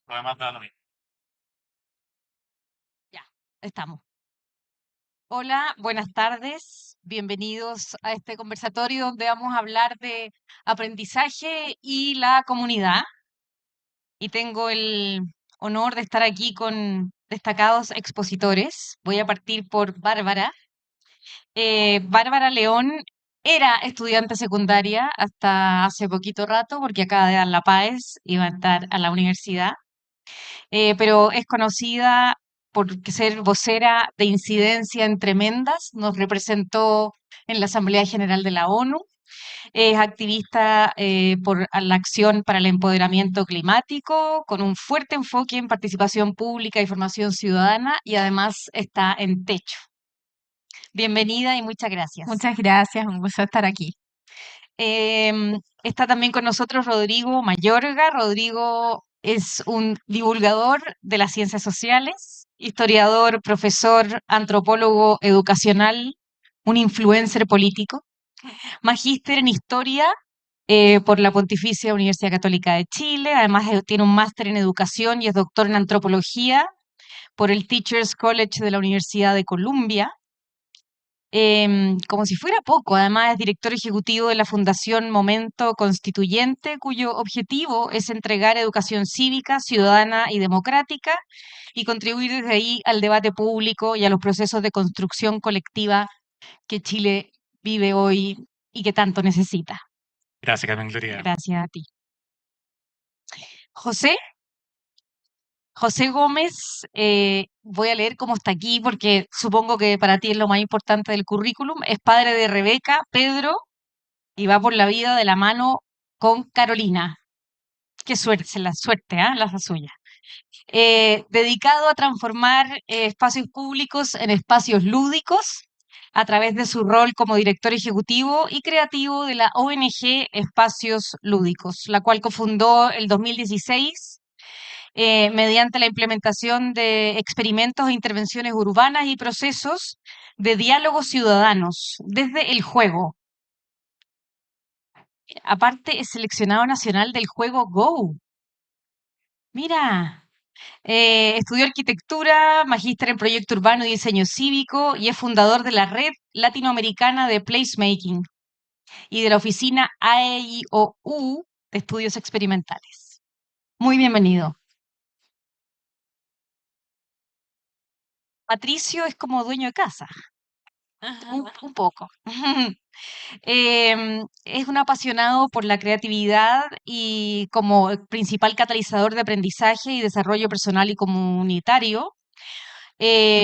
Además da lo mismo. Ya, estamos. Hola, buenas tardes. Bienvenidos a este conversatorio donde vamos a hablar de aprendizaje y la comunidad. Y tengo el honor de estar aquí con destacados expositores. Voy a partir por Bárbara. Bárbara León era estudiante secundaria hasta hace poquito rato porque acaba de dar la PAES y va a entrar a la universidad. Pero es conocida por ser vocera de Incidencia en Tremendas, nos representó en la Asamblea General de la ONU, es activista por la acción para el empoderamiento climático, con un fuerte enfoque en participación pública y formación ciudadana, y además está en Techo. Bienvenida y muchas gracias. Muchas gracias, un gusto estar aquí. Está también con nosotros Rodrigo Mayorga. Rodrigo es un divulgador de las ciencias sociales, historiador, profesor, antropólogo educacional, un influencer político, magíster en historia por la Pontificia Universidad Católica de Chile. Además, tiene un máster en educación y es doctor en antropología por el Teachers College de la Universidad de Columbia. Como si fuera poco, además es director ejecutivo de la Fundación Momento Constituyente, cuyo objetivo es entregar educación cívica, ciudadana y democrática y contribuir desde ahí al debate público y a los procesos de construcción colectiva que Chile vive hoy y que tanto necesita. Gracias, Carmen Gloria. Gracias a ti. José. José Gómez, voy a leer cómo está aquí porque supongo que para ti es lo más importante del currículum. Es padre de Rebeca, Pedro, y va por la vida de la mano con Carolina. Qué suerte, la suerte, ¿ah? La suya. Dedicado a transformar espacios públicos en espacios lúdicos a través de su rol como director ejecutivo y creativo de la ONG Espacios Lúdicos, la cual cofundó el 2016 mediante la implementación de experimentos e intervenciones urbanas y procesos de diálogos ciudadanos desde el juego. Aparte, es seleccionado nacional del juego Go. Mira, estudió arquitectura, magíster en proyecto urbano y diseño cívico y es fundador de la Red Latinoamericana de Placemaking y de la oficina AEIOU de Estudios Experimentales. Muy bienvenido. Patricio es como dueño de casa. Un poco. Es un apasionado por la creatividad y como principal catalizador de aprendizaje y desarrollo personal y comunitario,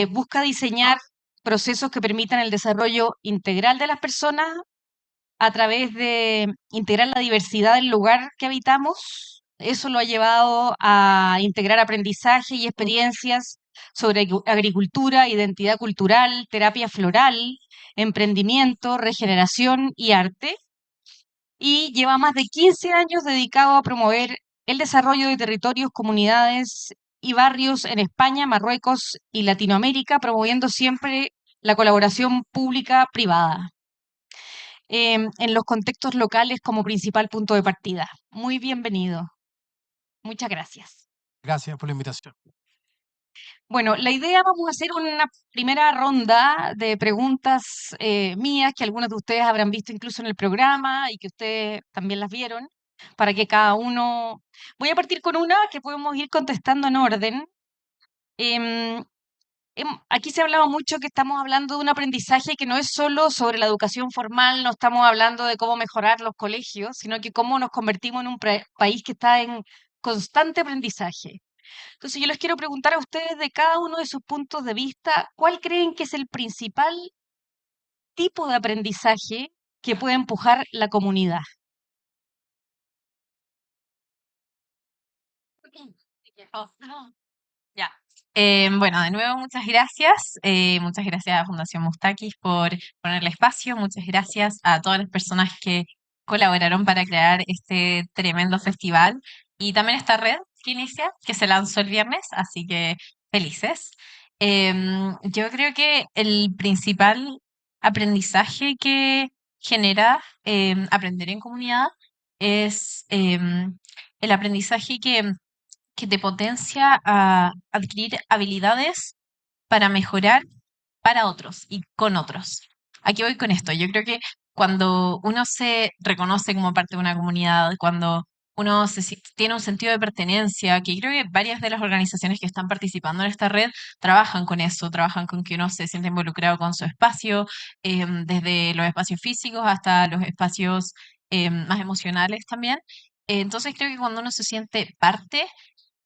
busca diseñar procesos que permitan el desarrollo integral de las personas a través de integrar la diversidad del lugar que habitamos. Eso lo ha llevado a integrar aprendizaje y experiencias sobre agricultura, identidad cultural, terapia floral, emprendimiento, regeneración y arte. Y lleva más de 15 años dedicado a promover el desarrollo de territorios, comunidades y barrios en España, Marruecos y Latinoamérica, promoviendo siempre la colaboración pública-privada en los contextos locales como principal punto de partida. Muy bienvenido. Muchas gracias. Gracias por la invitación. Bueno, la idea, vamos a hacer una primera ronda de preguntas mías que algunos de ustedes habrán visto incluso en el programa y que ustedes también las vieron, para que cada uno... Voy a partir con una que podemos ir contestando en orden. Em, Aquí se ha hablado mucho que estamos hablando de un aprendizaje que no es solo sobre la educación formal, no estamos hablando de cómo mejorar los colegios, sino que cómo nos convertimos en un país que está en constante aprendizaje. Entonces yo les quiero preguntar a ustedes de cada uno de sus puntos de vista, ¿cuál creen que es el principal tipo de aprendizaje que puede empujar la comunidad? Ya. Bueno, de nuevo, muchas gracias. Muchas gracias a Fundación Mustakis por ponerle espacio. Muchas gracias a todas las personas que colaboraron para crear este tremendo festival y también esta red que inicia, que se lanzó el viernes, así que felices. Yo creo que el principal aprendizaje que genera aprender en comunidad es el aprendizaje que que te potencia a adquirir habilidades para mejorar para otros y con otros. ¿A qué voy con esto? Yo creo que cuando uno se reconoce como parte de una comunidad, cuando uno tiene un sentido de pertenencia, que creo que varias de las organizaciones que están participando en esta red trabajan con eso, trabajan con que uno se siente involucrado con su espacio, desde los espacios físicos hasta los espacios más emocionales también. Entonces creo que cuando uno se siente parte,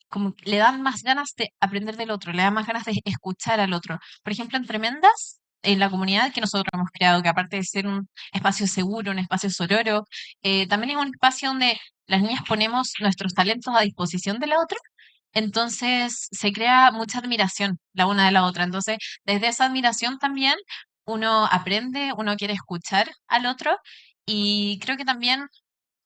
como que le dan más ganas de aprender del otro, le dan más ganas de escuchar al otro. Por ejemplo, en Tremendas, en la comunidad que nosotros hemos creado, que aparte de ser un espacio seguro, un espacio sororo, también es un espacio donde las niñas ponemos nuestros talentos a disposición de la otra. Entonces se crea mucha admiración la una de la otra. Entonces, desde esa admiración también uno aprende, uno quiere escuchar al otro y creo que también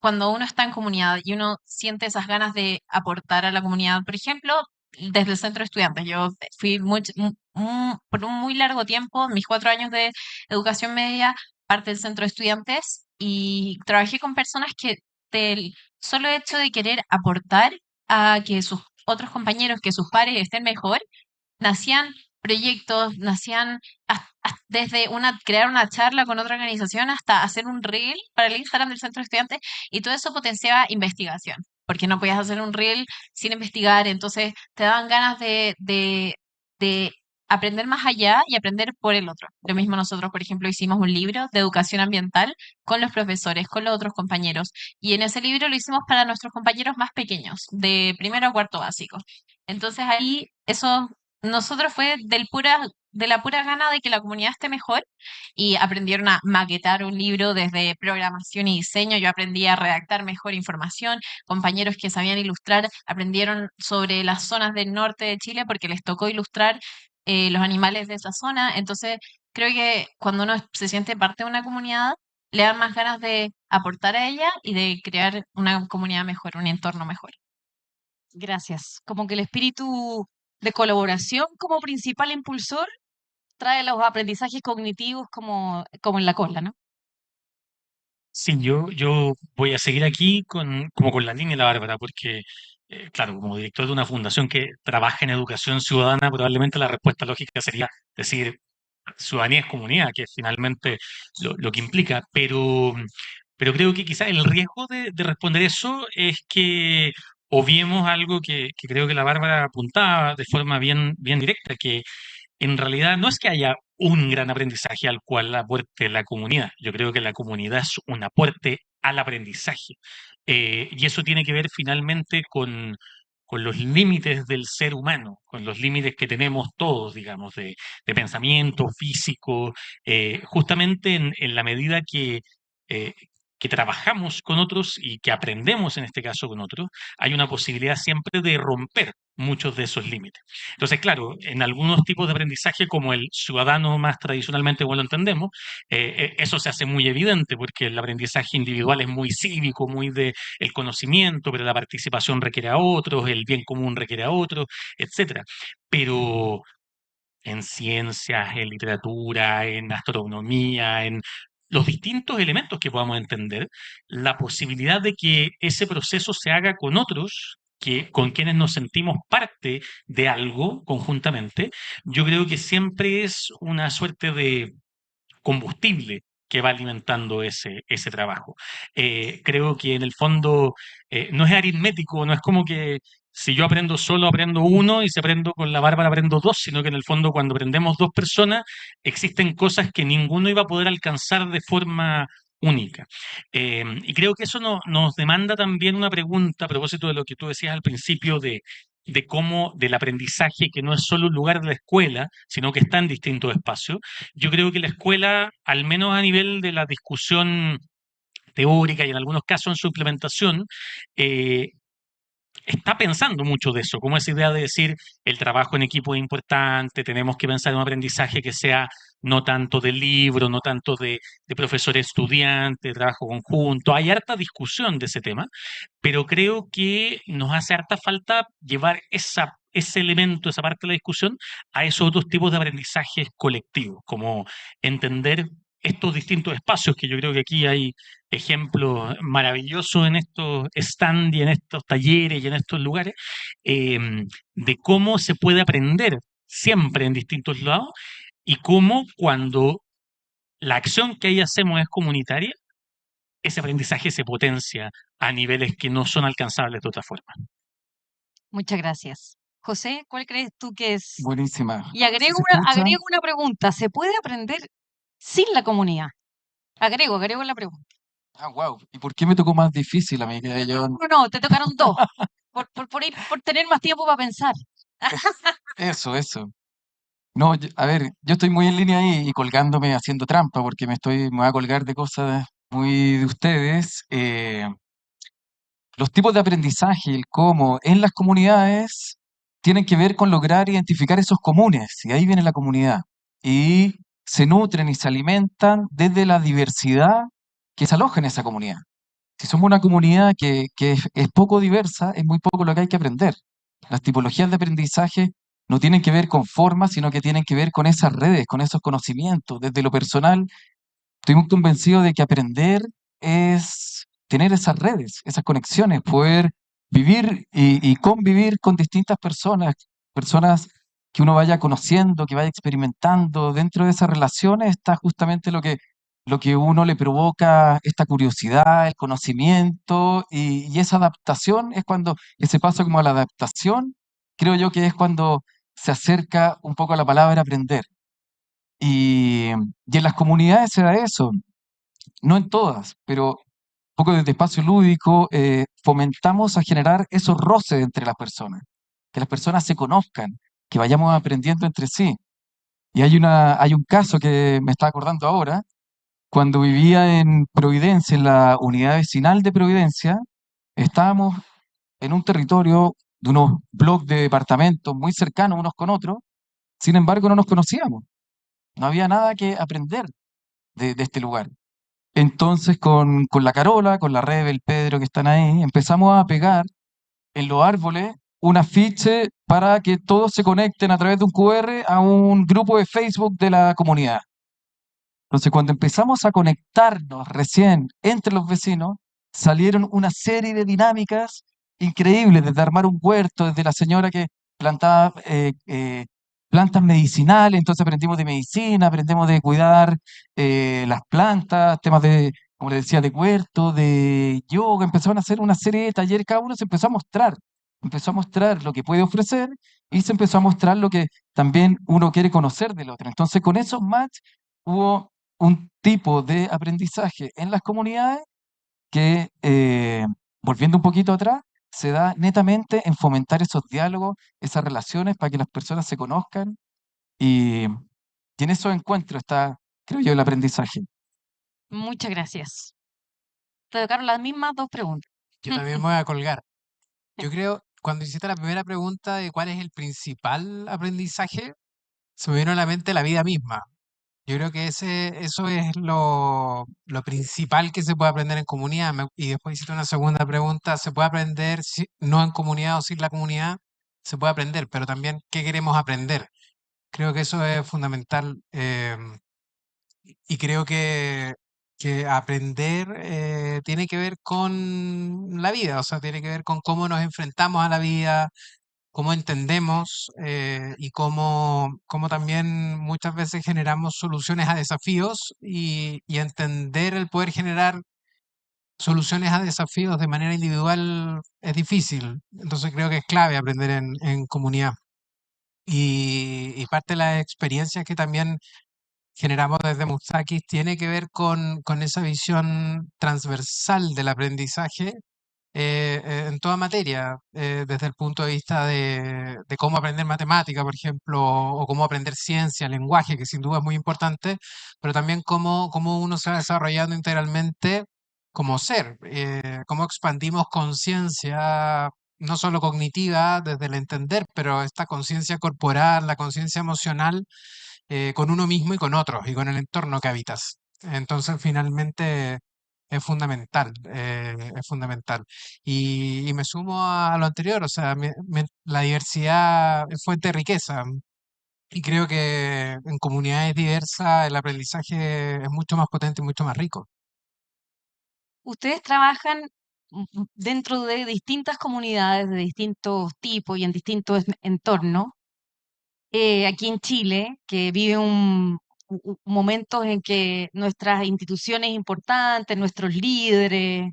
cuando uno está en comunidad y uno siente esas ganas de aportar a la comunidad, por ejemplo, desde el centro de estudiantes, yo fui por un muy largo tiempo, mis 4 años de educación media, parte del centro de estudiantes y trabajé con personas que del solo hecho de querer aportar a que sus otros compañeros, que sus pares estén mejor, nacían proyectos, nacían desde crear una charla con otra organización hasta hacer un reel para el Instagram del centro de estudiantes y todo eso potenciaba investigación, porque no podías hacer un reel sin investigar, entonces te daban ganas de aprender más allá y aprender por el otro. Lo mismo nosotros, por ejemplo, hicimos un libro de educación ambiental con los profesores, con los otros compañeros, y en ese libro lo hicimos para nuestros compañeros más pequeños, de primero a cuarto básico. Entonces ahí eso nosotros fue de la pura gana de que la comunidad esté mejor y aprendieron a maquetar un libro desde programación y diseño. Yo aprendí a redactar mejor información. Compañeros que sabían ilustrar aprendieron sobre las zonas del norte de Chile porque les tocó ilustrar los animales de esa zona. Entonces, creo que cuando uno se siente parte de una comunidad, le dan más ganas de aportar a ella y de crear una comunidad mejor, un entorno mejor. Gracias. Como que el espíritu de colaboración como principal impulsor trae los aprendizajes cognitivos como en la cola, ¿no? Sí, yo voy a seguir aquí como con la línea de la Bárbara, porque, claro, como director de una fundación que trabaja en educación ciudadana, probablemente la respuesta lógica sería decir ciudadanía es comunidad, que es finalmente lo que implica, pero creo que quizás el riesgo de responder eso es que obviemos algo que creo que la Bárbara apuntaba de forma bien directa, que en realidad no es que haya un gran aprendizaje al cual aporte la comunidad. Yo creo que la comunidad es un aporte al aprendizaje. Y eso tiene que ver finalmente con los límites del ser humano, con los límites que tenemos todos, digamos, de pensamiento, físico, justamente en la medida eh, que trabajamos con otros y que aprendemos en este caso con otros, hay una posibilidad siempre de romper muchos de esos límites. Entonces, claro, en algunos tipos de aprendizaje, como el ciudadano más tradicionalmente como lo entendemos, eso se hace muy evidente porque el aprendizaje individual es muy cívico, muy de el conocimiento, pero la participación requiere a otros, el bien común requiere a otros, etcétera. Pero en ciencias, en literatura, en astronomía, en los distintos elementos que podamos entender, la posibilidad de que ese proceso se haga con otros, con quienes nos sentimos parte de algo conjuntamente, yo creo que siempre es una suerte de combustible que va alimentando ese trabajo. Creo que en el fondo no es aritmético, no es como que si yo aprendo solo aprendo uno y si aprendo con la Bárbara aprendo dos, sino que en el fondo cuando aprendemos dos personas existen cosas que ninguno iba a poder alcanzar de forma única. Y creo que eso nos demanda también una pregunta a propósito de lo que tú decías al principio de cómo del aprendizaje que no es solo un lugar de la escuela, sino que está en distintos espacios. Yo creo que la escuela, al menos a nivel de la discusión teórica y en algunos casos en su implementación, eh, está pensando mucho de eso, como esa idea de decir el trabajo en equipo es importante, tenemos que pensar en un aprendizaje que sea no tanto de libro, no tanto de profesor-estudiante, de trabajo conjunto. Hay harta discusión de ese tema, pero creo que nos hace harta falta llevar ese elemento, esa parte de la discusión, a esos otros tipos de aprendizajes colectivos, como entender estos distintos espacios, que yo creo que aquí hay ejemplos maravillosos en estos stand y en estos talleres y en estos lugares, eh, de cómo se puede aprender siempre en distintos lados y cómo cuando la acción que ahí hacemos es comunitaria, ese aprendizaje se potencia a niveles que no son alcanzables de otra forma. Muchas gracias. José, ¿cuál crees tú que es? Buenísima. Y ¿Sí agrego se una, escucha? agrego una pregunta. ¿Se puede aprender sin la comunidad? Agrego la pregunta. Ah, wow. ¿Y por qué me tocó más difícil a mí? No, te tocaron dos. Por tener más tiempo para pensar. Eso. No, a ver, yo estoy muy en línea ahí y colgándome haciendo trampa porque me voy a colgar de cosas muy de ustedes. Los tipos de aprendizaje, el cómo en las comunidades tienen que ver con lograr identificar esos comunes, y ahí viene la comunidad. Y se nutren y se alimentan desde la diversidad que se aloja en esa comunidad. Si somos una comunidad que es poco diversa, es muy poco lo que hay que aprender. Las tipologías de aprendizaje no tienen que ver con formas, sino que tienen que ver con esas redes, con esos conocimientos. Desde lo personal, estoy muy convencido de que aprender es tener esas redes, esas conexiones, poder vivir y convivir con distintas personas, personas que uno vaya conociendo, que vaya experimentando. Dentro de esas relaciones está justamente lo que uno le provoca esta curiosidad, el conocimiento y esa adaptación es cuando, ese paso como a la adaptación, creo yo que es cuando se acerca un poco a la palabra aprender. Y en las comunidades se da eso, no en todas, pero un poco desde espacio lúdico fomentamos a generar esos roces entre las personas, que las personas se conozcan, que vayamos aprendiendo entre sí. Y hay un caso que me está acordando ahora, cuando vivía en Providencia, en la unidad vecinal de Providencia, estábamos en un territorio de unos bloques de departamentos muy cercanos unos con otros, sin embargo no nos conocíamos, no había nada que aprender de este lugar. Entonces con la Carola, con la Rebe, el Pedro que están ahí, empezamos a pegar en los árboles un afiche para que todos se conecten a través de un QR a un grupo de Facebook de la comunidad. Entonces cuando empezamos a conectarnos recién entre los vecinos, salieron una serie de dinámicas increíbles, desde armar un huerto, desde la señora que plantaba plantas medicinales, entonces aprendimos de medicina, aprendemos de cuidar las plantas, temas de, como les decía, de huerto, de yoga, empezaron a hacer una serie de talleres, cada uno se empezó a mostrar lo que puede ofrecer y se empezó a mostrar lo que también uno quiere conocer del otro. Entonces con esos match hubo un tipo de aprendizaje en las comunidades que, volviendo un poquito atrás, se da netamente en fomentar esos diálogos, esas relaciones para que las personas se conozcan y en esos encuentros está, creo yo, el aprendizaje. Muchas gracias. Te tocaron las mismas dos preguntas. Yo también me voy a colgar. Yo creo, cuando hiciste la primera pregunta de cuál es el principal aprendizaje, se me vino a la mente la vida misma. Yo creo que eso es lo principal que se puede aprender en comunidad. Y después hiciste una segunda pregunta, ¿se puede aprender no en comunidad o sin la comunidad? Se puede aprender, pero también, ¿qué queremos aprender? Creo que eso es fundamental. Y creo que aprender tiene que ver con la vida, o sea, tiene que ver con cómo nos enfrentamos a la vida, cómo entendemos y cómo también muchas veces generamos soluciones a desafíos y entender el poder generar soluciones a desafíos de manera individual es difícil. Entonces creo que es clave aprender en comunidad. Y parte de las experiencias que también generamos desde Mustakis tiene que ver con esa visión transversal del aprendizaje en toda materia, desde el punto de vista de cómo aprender matemática, por ejemplo, o cómo aprender ciencia, lenguaje, que sin duda es muy importante, pero también cómo uno se va desarrollando integralmente como ser, cómo expandimos conciencia. No solo cognitiva desde el entender, pero esta conciencia corporal, la conciencia emocional, con uno mismo y con otros y con el entorno que habitas. Entonces, finalmente es fundamental, es fundamental. Y me sumo a lo anterior, o sea, la diversidad es fuente de riqueza. Y creo que en comunidades diversas el aprendizaje es mucho más potente y mucho más rico. Ustedes trabajan dentro de distintas comunidades de distintos tipos y en distintos entornos. Aquí en Chile, que vive momentos en que nuestras instituciones importantes, nuestros líderes,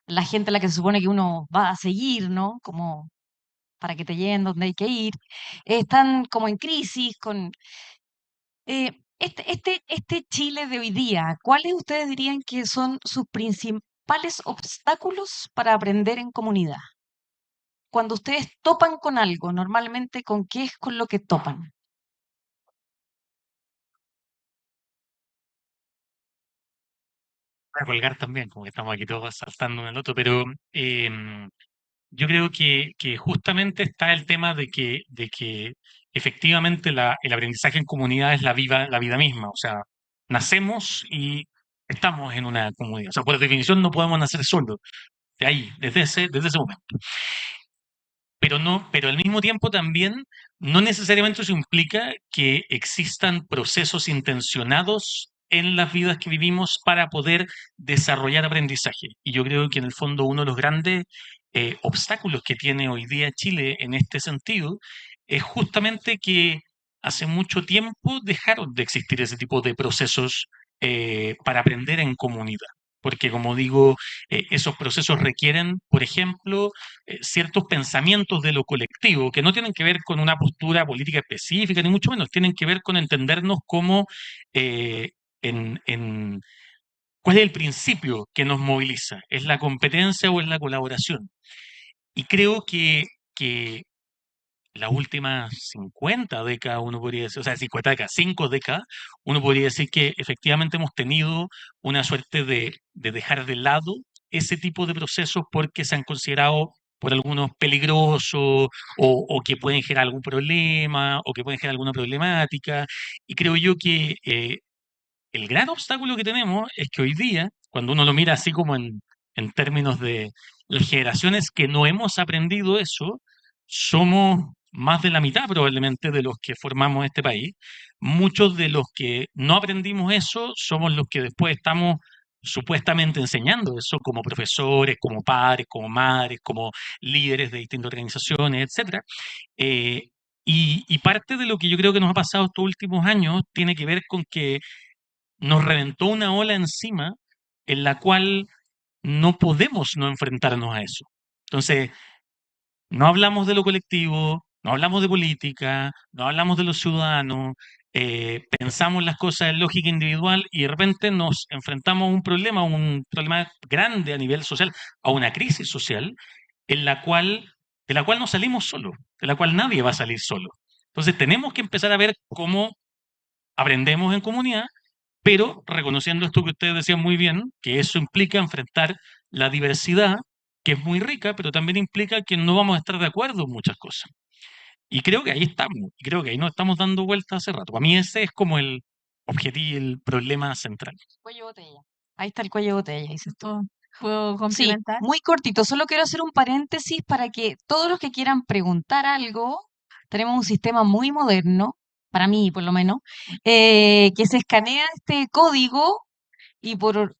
la gente a la que se supone que uno va a seguir, ¿no? Como para que te lleven donde hay que ir, están como en crisis con este Chile de hoy día. ¿Cuáles ustedes dirían que son sus principales obstáculos para aprender en comunidad? Cuando ustedes topan con algo, normalmente, ¿con qué es con lo que topan? Para colgar también, como que estamos aquí todos saltando uno al otro, pero yo creo que justamente está el tema de que efectivamente el aprendizaje en comunidad es la vida misma. O sea, nacemos y estamos en una comunidad. O sea, por definición no podemos nacer solos. De ahí, desde ese momento. Pero no, pero al mismo tiempo también no necesariamente eso implica que existan procesos intencionados en las vidas que vivimos para poder desarrollar aprendizaje. Y yo creo que en el fondo uno de los grandes obstáculos que tiene hoy día Chile en este sentido es justamente que hace mucho tiempo dejaron de existir ese tipo de procesos para aprender en comunidad. Porque como digo, esos procesos requieren, por ejemplo, ciertos pensamientos de lo colectivo, que no tienen que ver con una postura política específica, ni mucho menos, tienen que ver con entendernos como eh, en cuál es el principio que nos moviliza, ¿es la competencia o es la colaboración? Y creo que las últimas 50 décadas, uno podría decir, o sea, 50 décadas, 5 décadas, uno podría decir que efectivamente hemos tenido una suerte de dejar de lado ese tipo de procesos porque se han considerado por algunos peligrosos o que pueden generar algún problema o que pueden generar alguna problemática. Y creo yo que el gran obstáculo que tenemos es que hoy día, cuando uno lo mira así como en términos de las generaciones que no hemos aprendido eso, somos más de la mitad probablemente de los que formamos este país. Muchos de los que no aprendimos eso somos los que después estamos supuestamente enseñando eso como profesores, como padres, como madres, como líderes de distintas organizaciones, etcétera. Eh, y parte de lo que yo creo que nos ha pasado estos últimos años tiene que ver con que nos reventó una ola encima en la cual no podemos no enfrentarnos a eso. Entonces, no hablamos de lo colectivo, no hablamos de política, no hablamos de los ciudadanos, pensamos las cosas en lógica individual y de repente nos enfrentamos a un problema grande a nivel social, a una crisis social en de la cual no salimos solos, de la cual nadie va a salir solo. Entonces tenemos que empezar a ver cómo aprendemos en comunidad, pero reconociendo esto que ustedes decían muy bien, que eso implica enfrentar la diversidad, que es muy rica, pero también implica que no vamos a estar de acuerdo en muchas cosas. Y creo que ahí estamos, y creo que ahí nos estamos dando vueltas hace rato. Para mí ese es como el objetivo, el problema central. Cuello de botella. Ahí está el cuello de botella, dices tú. ¿Puedo Sí, complementar? muy cortito. Solo quiero hacer un paréntesis para que todos los que quieran preguntar algo, tenemos un sistema muy moderno, para mí por lo menos, que se escanea este código y por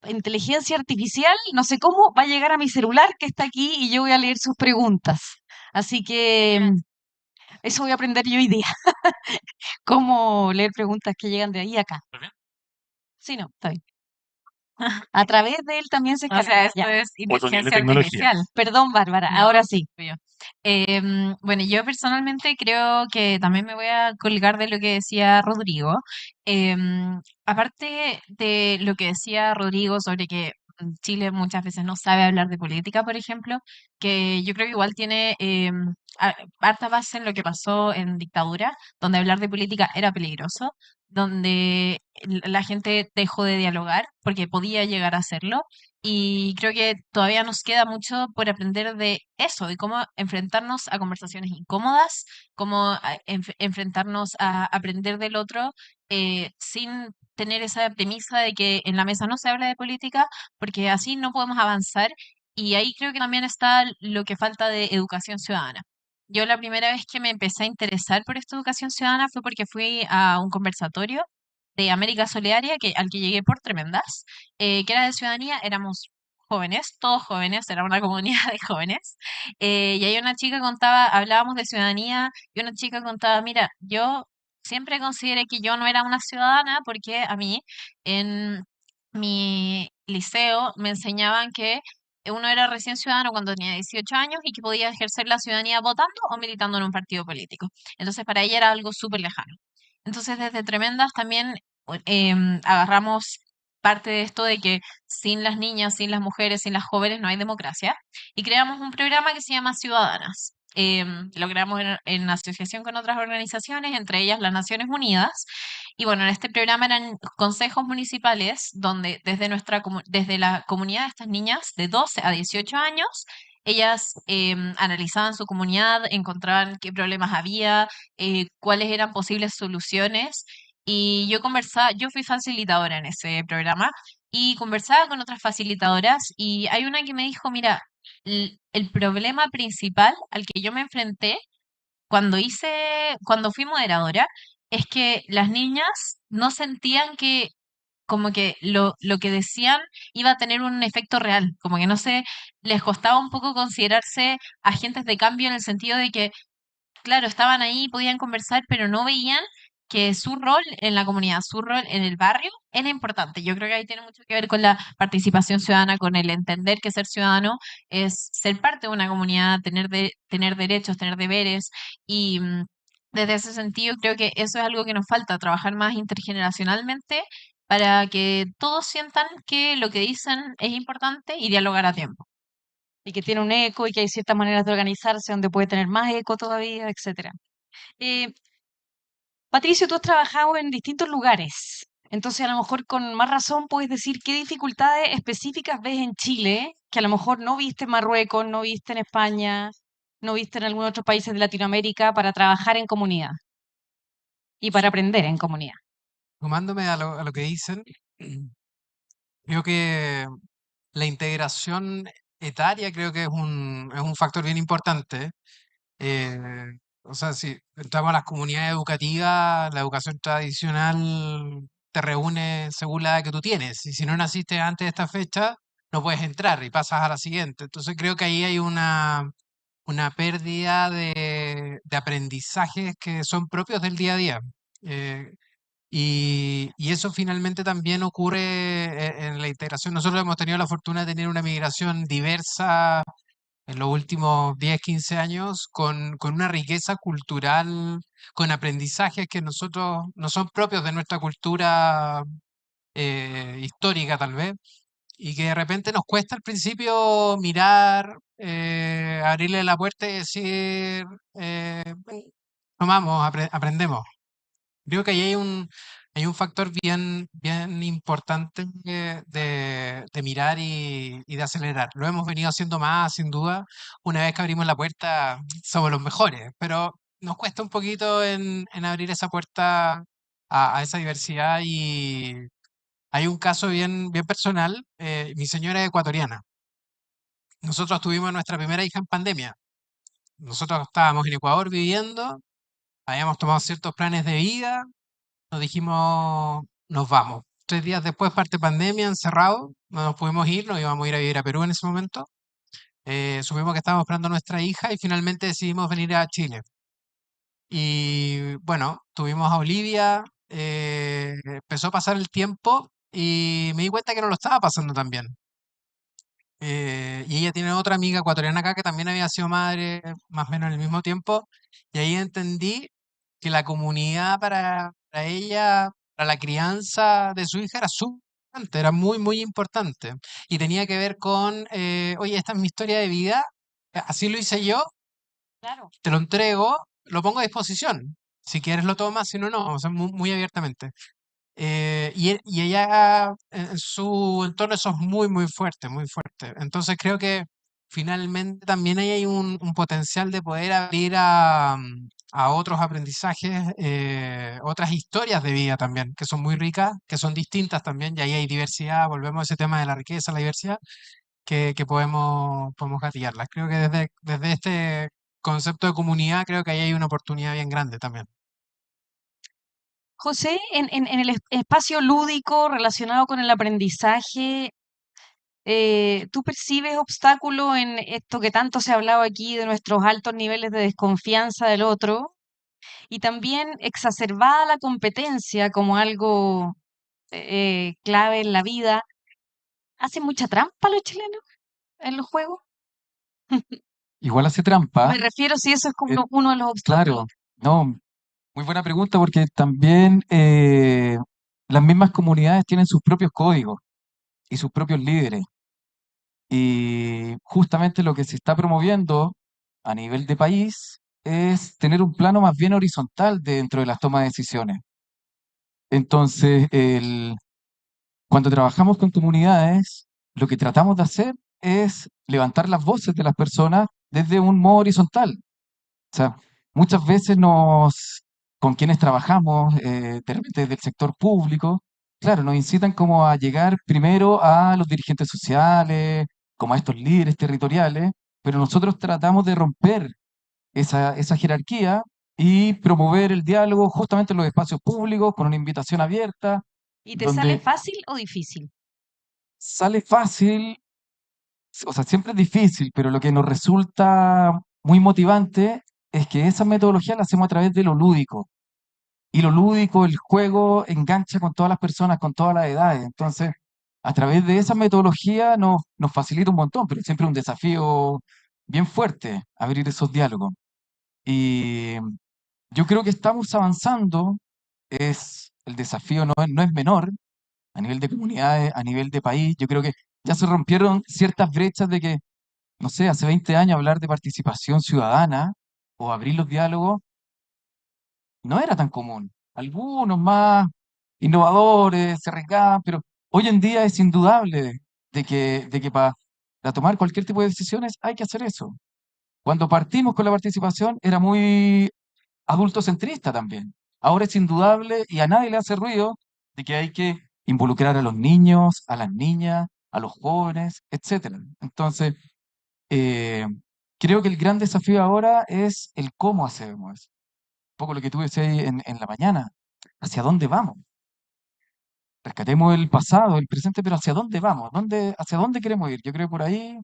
inteligencia artificial, no sé cómo, va a llegar a mi celular que está aquí y yo voy a leer sus preguntas. Así que eso voy a aprender yo hoy día, cómo leer preguntas que llegan de ahí a acá. ¿Está bien? Sí, no, está bien. A través de él también se O sea, escanea. esto Ya. es Otro nivel de inteligencia tecnología. artificial. Perdón, Bárbara, No, ahora sí. obvio. Bueno, yo personalmente creo que también me voy a colgar de lo que decía Rodrigo. Aparte de lo que decía Rodrigo sobre que Chile muchas veces no sabe hablar de política, por ejemplo, que yo creo que igual tiene harta base en lo que pasó en dictadura, donde hablar de política era peligroso, donde la gente dejó de dialogar porque podía llegar a hacerlo. Y creo que todavía nos queda mucho por aprender de eso, de cómo enfrentarnos a conversaciones incómodas, cómo enfrentarnos a aprender del otro sin tener esa premisa de que en la mesa no se habla de política, porque así no podemos avanzar. Y ahí creo que también está lo que falta de educación ciudadana, yo la primera vez que me empecé a interesar por esta educación ciudadana fue porque fui a un conversatorio de América Solidaria al que llegué por Tremendas, que era de ciudadanía, éramos jóvenes, todos jóvenes, era una comunidad de jóvenes, y ahí una chica contaba, hablábamos de ciudadanía, y una chica contaba, mira, yo siempre consideré que yo no era una ciudadana porque a mí en mi liceo me enseñaban que uno era recién ciudadano cuando tenía 18 años y que podía ejercer la ciudadanía votando o militando en un partido político. Entonces, para ella era algo súper lejano. Entonces, desde Tremendas también agarramos parte de esto de que sin las niñas, sin las mujeres, sin las jóvenes no hay democracia y creamos un programa que se llama Ciudadanas. Lo creamos en asociación con otras organizaciones, entre ellas las Naciones Unidas. Y bueno, en este programa eran consejos municipales donde desde la comunidad de estas niñas de 12 a 18 años, ellas analizaban su comunidad, encontraban qué problemas había, cuáles eran posibles soluciones. Y yo fui facilitadora en ese programa y conversaba con otras facilitadoras y hay una que me dijo, mira, el problema principal al que yo me enfrenté cuando fui moderadora, es que las niñas no sentían que como que lo que decían iba a tener un efecto real, como que no sé, les costaba un poco considerarse agentes de cambio en el sentido de que claro, estaban ahí, podían conversar, pero no veían que su rol en la comunidad, su rol en el barrio era importante. Yo creo que ahí tiene mucho que ver con la participación ciudadana, con el entender que ser ciudadano es ser parte de una comunidad, tener derechos, tener deberes y desde ese sentido creo que eso es algo que nos falta, trabajar más intergeneracionalmente para que todos sientan que lo que dicen es importante y dialogar a tiempo. Y que tiene un eco y que hay ciertas maneras de organizarse donde puede tener más eco todavía, etcétera. Eh, Patricio, tú has trabajado en distintos lugares, entonces a lo mejor con más razón puedes decir qué dificultades específicas ves en Chile, que a lo mejor no viste en Marruecos, no viste en España, no viste en algunos otros países de Latinoamérica para trabajar en comunidad y para aprender en comunidad. Sumándome a lo que dicen, creo que la integración etaria creo que es un factor bien importante. Eh, o sea, si entramos a las comunidades educativas, la educación tradicional te reúne según la edad que tú tienes. Y si no naciste antes de esta fecha, no puedes entrar y pasas a la siguiente. Entonces creo que ahí hay una pérdida de aprendizajes que son propios del día a día. Eh, y eso finalmente también ocurre en la integración. Nosotros hemos tenido la fortuna de tener una migración diversa en los últimos 10 15 años con una riqueza cultural, con aprendizajes que nosotros no son propios de nuestra cultura histórica tal vez, y que de repente nos cuesta al principio mirar, abrirle la puerta y decir, tomamos, aprendemos. Creo que ahí hay un factor bien, bien importante de mirar y de acelerar. Lo hemos venido haciendo más, sin duda. Una vez que abrimos la puerta, somos los mejores, pero nos cuesta un poquito en abrir esa puerta a esa diversidad. Y hay un caso bien, bien personal. Mi señora es ecuatoriana. Nosotros tuvimos nuestra primera hija en pandemia. Nosotros estábamos en Ecuador viviendo, habíamos tomado ciertos planes de vida. Nos dijimos, nos vamos. 3 días después parte pandemia, encerrado, no nos pudimos ir, nos íbamos a ir a vivir a Perú en ese momento. Supimos que estábamos esperando a nuestra hija y finalmente decidimos venir a Chile. Y bueno, tuvimos a Olivia, empezó a pasar el tiempo y me di cuenta que no lo estaba pasando tan bien. Y ella tiene otra amiga ecuatoriana acá que también había sido madre más o menos en el mismo tiempo. Y ahí entendí que la comunidad para ella, para la crianza de su hija era súper importante, era muy, muy importante. Y tenía que ver con, oye, esta es mi historia de vida, así lo hice yo, Claro. te lo entrego, lo pongo a disposición. Si quieres lo tomas, si no, no, o sea, muy, muy abiertamente. Y ella en su entorno eso es muy, muy fuerte, muy fuerte. Entonces creo que finalmente también ahí hay un potencial de poder abrir a otros aprendizajes, otras historias de vida también, que son muy ricas, que son distintas también, y ahí hay diversidad, volvemos a ese tema de la riqueza, la diversidad, que podemos gatillarlas. Creo que desde este concepto de comunidad, creo que ahí hay una oportunidad bien grande también. José, en el espacio lúdico relacionado con el aprendizaje, ¿tú percibes obstáculo en esto que tanto se ha hablado aquí de nuestros altos niveles de desconfianza del otro? Y también exacerbada la competencia como algo clave en la vida. ¿Hacen mucha trampa los chilenos en los juegos? Igual hace trampa, Me refiero si eso es como eh, uno de los obstáculos. claro, no, muy buena pregunta porque también las mismas comunidades tienen sus propios códigos y sus propios líderes. Y justamente lo que se está promoviendo a nivel de país es tener un plano más bien horizontal dentro de las tomas de decisiones. Entonces, cuando trabajamos con comunidades, lo que tratamos de hacer es levantar las voces de las personas desde un modo horizontal. O sea, muchas veces con quienes trabajamos, de repente desde el sector público, claro, nos incitan como a llegar primero a los dirigentes sociales, como a estos líderes territoriales, pero nosotros tratamos de romper esa jerarquía y promover el diálogo justamente en los espacios públicos, con una invitación abierta, ¿Y te sale donde fácil o difícil? sale fácil, o sea, siempre es difícil, pero lo que nos resulta muy motivante es que esa metodología la hacemos a través de lo lúdico. Y lo lúdico, el juego, engancha con todas las personas, con todas las edades. Entonces, a través de esa metodología nos facilita un montón, pero siempre un desafío bien fuerte abrir esos diálogos. Y yo creo que estamos avanzando, el desafío no es menor a nivel de comunidades, a nivel de país. Yo creo que ya se rompieron ciertas brechas de que, no sé, hace 20 años hablar de participación ciudadana o abrir los diálogos no era tan común. Algunos más innovadores se arriesgaban, pero hoy en día es indudable de que para tomar cualquier tipo de decisiones hay que hacer eso. Cuando partimos con la participación era muy adultocentrista también. Ahora es indudable y a nadie le hace ruido de que hay que involucrar a los niños, a las niñas, a los jóvenes, etcétera. Entonces, eh, creo que el gran desafío ahora es el cómo hacemos eso. Un poco lo que tú decías ahí en la mañana. ¿Hacia dónde vamos? Rescatemos el pasado, el presente, pero ¿hacia dónde vamos? ¿Hacia dónde queremos ir? Yo creo que por ahí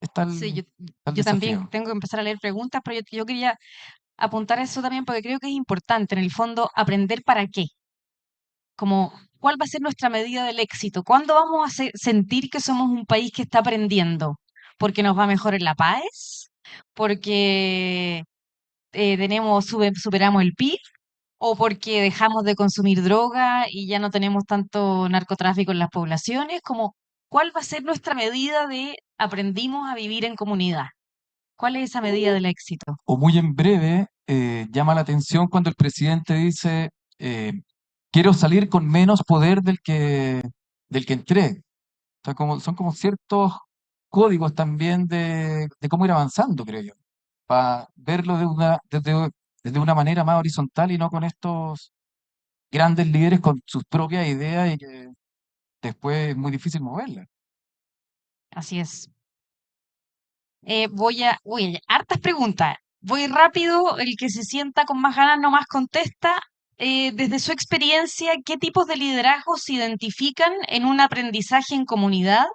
está Sí, está el yo también desafío. tengo que empezar a leer preguntas, pero yo quería apuntar eso también porque creo que es importante, en el fondo, aprender para qué. Como, ¿cuál va a ser nuestra medida del éxito? ¿Cuándo vamos a sentir que somos un país que está aprendiendo? ¿Porque nos va mejor en la paz? ¿Porque superamos el PIB? ¿O porque dejamos de consumir droga y ya no tenemos tanto narcotráfico en las poblaciones? Como, ¿cuál va a ser nuestra medida de aprendimos a vivir en comunidad? ¿Cuál es esa medida del éxito? O muy en breve, llama la atención cuando el presidente dice, eh, quiero salir con menos poder del que entré. O sea, son como ciertos códigos también de cómo ir avanzando, creo yo, para verlo desde una manera más horizontal y no con estos grandes líderes con sus propias ideas y que después es muy difícil moverlas. Así es. Uy, hartas preguntas. Voy rápido, el que se sienta con más ganas nomás contesta. Desde su experiencia, ¿qué tipos de liderazgos se identifican en un aprendizaje en comunidad?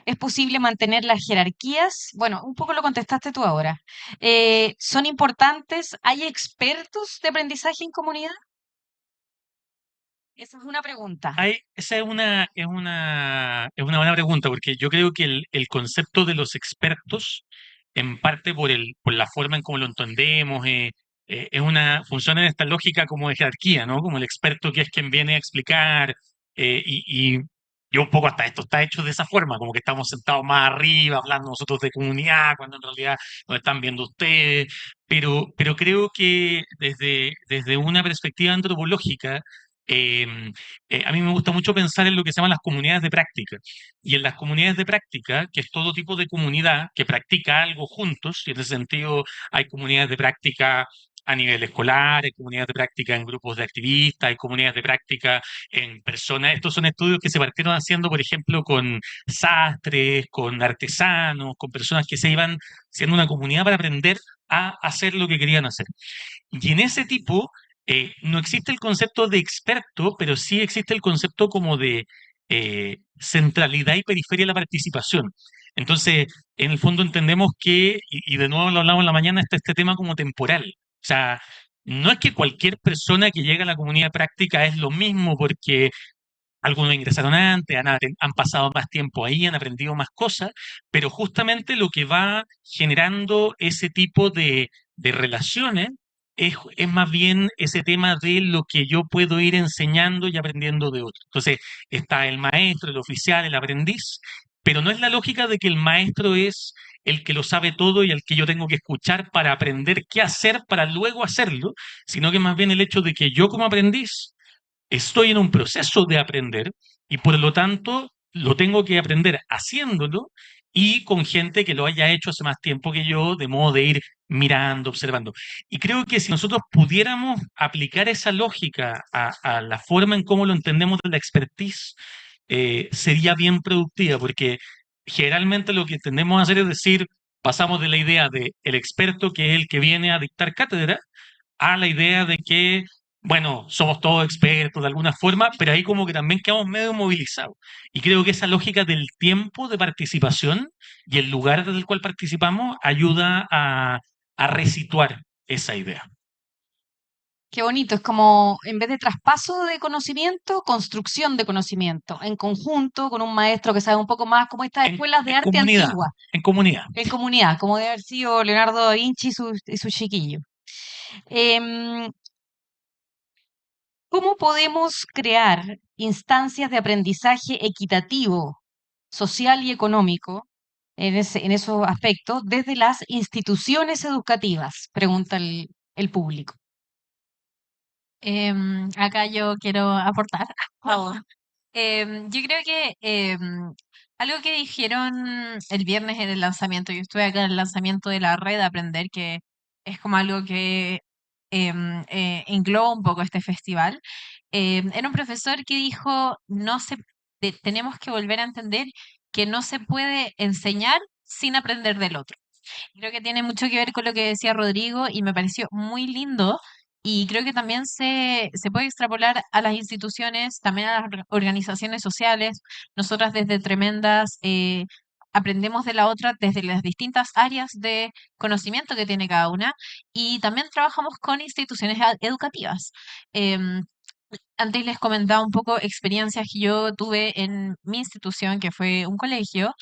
¿Es posible mantener las jerarquías? Bueno, un poco lo contestaste tú ahora. ¿Son importantes? ¿Hay expertos de aprendizaje en comunidad? Esa es una pregunta. Esa es una buena pregunta, porque yo creo que el concepto de los expertos, en parte por la forma en cómo lo entendemos, funciona en esta lógica como de jerarquía, ¿no? Como el experto que es quien viene a explicar, y yo un poco hasta esto está hecho de esa forma, como que estamos sentados más arriba, hablando nosotros de comunidad, cuando en realidad nos están viendo ustedes, pero creo que desde una perspectiva antropológica, eh, a mí me gusta mucho pensar en lo que se llaman las comunidades de práctica. Y en las comunidades de práctica, que es todo tipo de comunidad que practica algo juntos, y en ese sentido hay comunidades de práctica a nivel escolar, hay comunidades de práctica en grupos de activistas, hay comunidades de práctica en personas. Estos son estudios que se partieron haciendo, por ejemplo, con sastres, con artesanos, con personas que se iban siendo una comunidad para aprender a hacer lo que querían hacer. Y en ese tipo, no existe el concepto de experto, pero sí existe el concepto como de centralidad y periferia de la participación. Entonces, en el fondo entendemos que, y de nuevo lo hablamos en la mañana, está este tema como temporal. O sea, no es que cualquier persona que llega a la comunidad práctica es lo mismo porque algunos ingresaron antes, han pasado más tiempo ahí, han aprendido más cosas, pero justamente lo que va generando ese tipo de relaciones es más bien ese tema de lo que yo puedo ir enseñando y aprendiendo de otros. Entonces, está el maestro, el oficial, el aprendiz, pero no es la lógica de que el maestro es el que lo sabe todo y al que yo tengo que escuchar para aprender qué hacer para luego hacerlo, sino que más bien el hecho de que yo como aprendiz estoy en un proceso de aprender y por lo tanto lo tengo que aprender haciéndolo y con gente que lo haya hecho hace más tiempo que yo, de modo de ir mirando, observando. Y creo que si nosotros pudiéramos aplicar esa lógica a la forma en cómo lo entendemos de la expertise, sería bien productiva, porque generalmente lo que tendemos a hacer es decir, pasamos de la idea de el experto, que es el que viene a dictar cátedra, a la idea de que, bueno, somos todos expertos de alguna forma, pero ahí como que también quedamos medio movilizados. Y creo que esa lógica del tiempo de participación y el lugar desde el cual participamos ayuda a resituar esa idea. Qué bonito, es como en vez de traspaso de conocimiento, construcción de conocimiento, en conjunto con un maestro que sabe un poco más, como estas escuelas de En arte comunidad, antigua, en comunidad. en comunidad, como debe haber sido Leonardo da Vinci y su chiquillo. Em, ¿Cómo podemos crear instancias de aprendizaje equitativo, social y económico en esos aspectos desde las instituciones educativas? Pregunta el público. Acá yo quiero aportar. Yo creo que algo que dijeron el viernes en el lanzamiento, yo estuve acá en el lanzamiento de la red Aprender, que es como algo que engloba un poco este festival. Era un profesor que dijo, no se, tenemos que volver a entender que no se puede enseñar sin aprender del otro. Creo que tiene mucho que ver con lo que decía Rodrigo y me pareció muy lindo y creo que también se puede extrapolar a las instituciones, también a las organizaciones sociales. Nosotras desde Tremendas aprendemos de la otra desde las distintas áreas de conocimiento que tiene cada una y también trabajamos con instituciones educativas. Em, Antes les comentaba un poco experiencias que yo tuve en mi institución, que fue un colegio.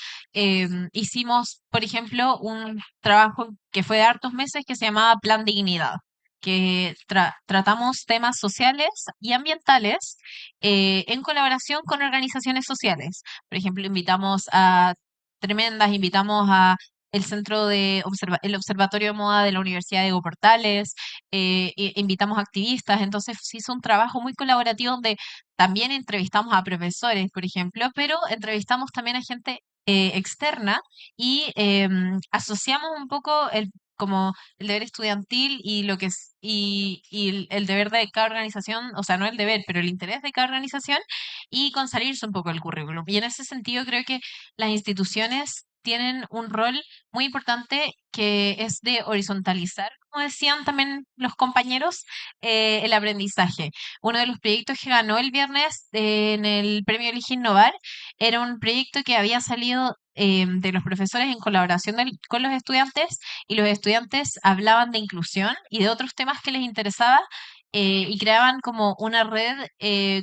Hicimos, por ejemplo, un trabajo que fue de hartos meses que se llamaba Plan Dignidad, que tratamos temas sociales y ambientales en colaboración con organizaciones sociales. Por ejemplo, invitamos a Tremendas, invitamos a el Centro de el Observatorio de Moda de la Universidad de Diego Portales, invitamos activistas, entonces se hizo un trabajo muy colaborativo donde también entrevistamos a profesores, por ejemplo, pero entrevistamos también a gente externa y asociamos un poco como el deber estudiantil y lo que es y el deber de cada organización, o sea, no el deber, pero el interés de cada organización y con salirse un poco del currículum. Y en ese sentido creo que las instituciones tienen un rol muy importante que es de horizontalizar, como decían también los compañeros, el aprendizaje. Uno de los proyectos que ganó el viernes en el premio Elige Innovar era un proyecto que había salido de los profesores en colaboración con los estudiantes y los estudiantes hablaban de inclusión y de otros temas que les interesaba. Y creaban como una red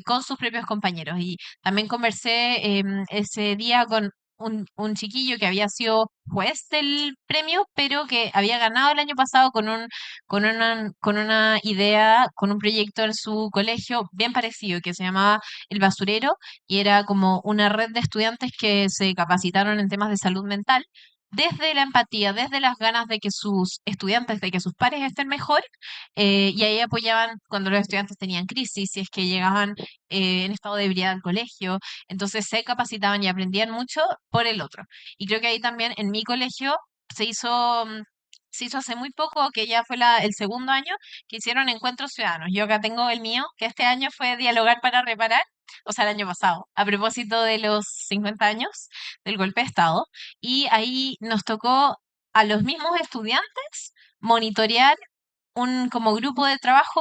con sus propios compañeros. Y también conversé ese día con un chiquillo que había sido juez del premio, pero que había ganado el año pasado con una idea, con un proyecto en su colegio bien parecido, que se llamaba El Basurero, y era como una red de estudiantes que se capacitaron en temas de salud mental. Desde la empatía, desde las ganas de que sus estudiantes, de que sus pares estén mejor, y ahí apoyaban cuando los estudiantes tenían crisis, si es que llegaban en estado de ebriedad al colegio, entonces se capacitaban y aprendían mucho por el otro. Y creo que ahí también en mi colegio se hizo se hizo hace muy poco, que ya fue el segundo año, que hicieron encuentros ciudadanos. Yo acá tengo el mío, que este año fue Dialogar para Reparar, o sea, el año pasado, a propósito de los 50 años del golpe de Estado. Y ahí nos tocó a los mismos estudiantes monitorear un como grupo de trabajo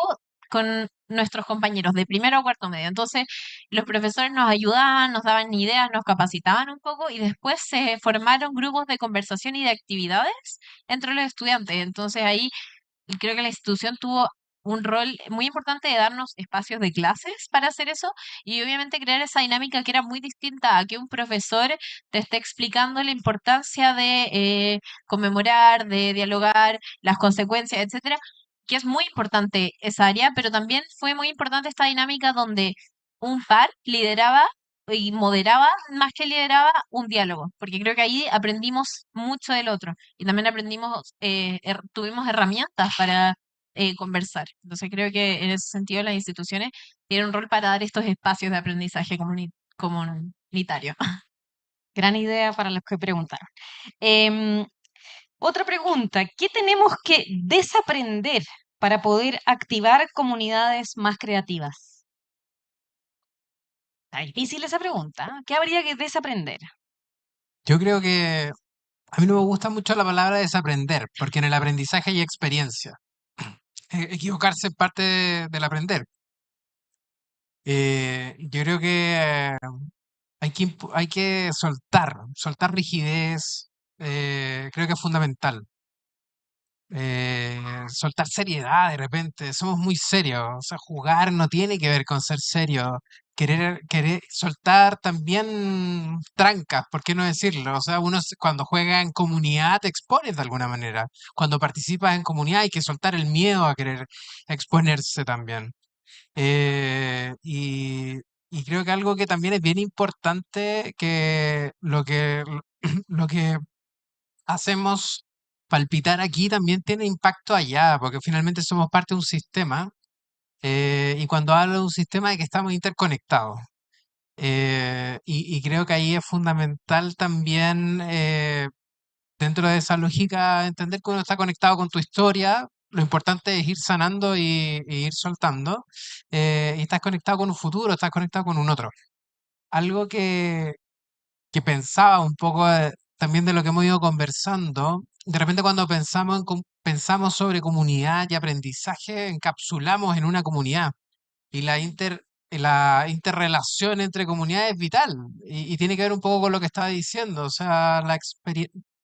con nuestros compañeros de primero a cuarto medio. Entonces, los profesores nos ayudaban, nos daban ideas, nos capacitaban un poco y después se formaron grupos de conversación y de actividades entre los estudiantes. Entonces, ahí creo que la institución tuvo un rol muy importante de darnos espacios de clases para hacer eso y obviamente crear esa dinámica que era muy distinta a que un profesor te esté explicando la importancia de conmemorar, de dialogar, las consecuencias, etcétera, que es muy importante esa área, pero también fue muy importante esta dinámica donde un par lideraba y moderaba, más que lideraba, un diálogo, porque creo que ahí aprendimos mucho del otro y también aprendimos, tuvimos herramientas para conversar. Entonces creo que en ese sentido las instituciones tienen un rol para dar estos espacios de aprendizaje comunitario. Gran idea para los que preguntaron. Em, Otra pregunta, ¿qué tenemos que desaprender para poder activar comunidades más creativas? Está difícil esa pregunta. ¿Qué habría que desaprender? Yo creo que a mí no me gusta mucho la palabra desaprender, porque en el aprendizaje hay experiencia. Equivocarse es parte del aprender. Yo creo que hay que soltar rigidez, creo que es fundamental. Soltar seriedad de repente, somos muy serios, o sea, jugar no tiene que ver con ser serio, querer soltar también trancas, ¿por qué no decirlo? O sea, cuando juega en comunidad te expones de alguna manera, cuando participas en comunidad hay que soltar el miedo a querer exponerse también. Eh, y, y creo que algo que también es bien importante, que lo que hacemos palpitar aquí también tiene impacto allá, porque finalmente somos parte de un sistema, y cuando hablo de un sistema es que estamos interconectados. Y creo que ahí es fundamental también, dentro de esa lógica, entender que uno está conectado con tu historia. Lo importante es ir sanando y ir soltando, y estás conectado con un futuro, estás conectado con un otro. Algo que pensaba un poco, también de lo que hemos ido conversando. De repente cuando pensamos sobre comunidad y aprendizaje, encapsulamos en una comunidad y la interrelación entre comunidades es vital y tiene que ver un poco con lo que estaba diciendo. O sea,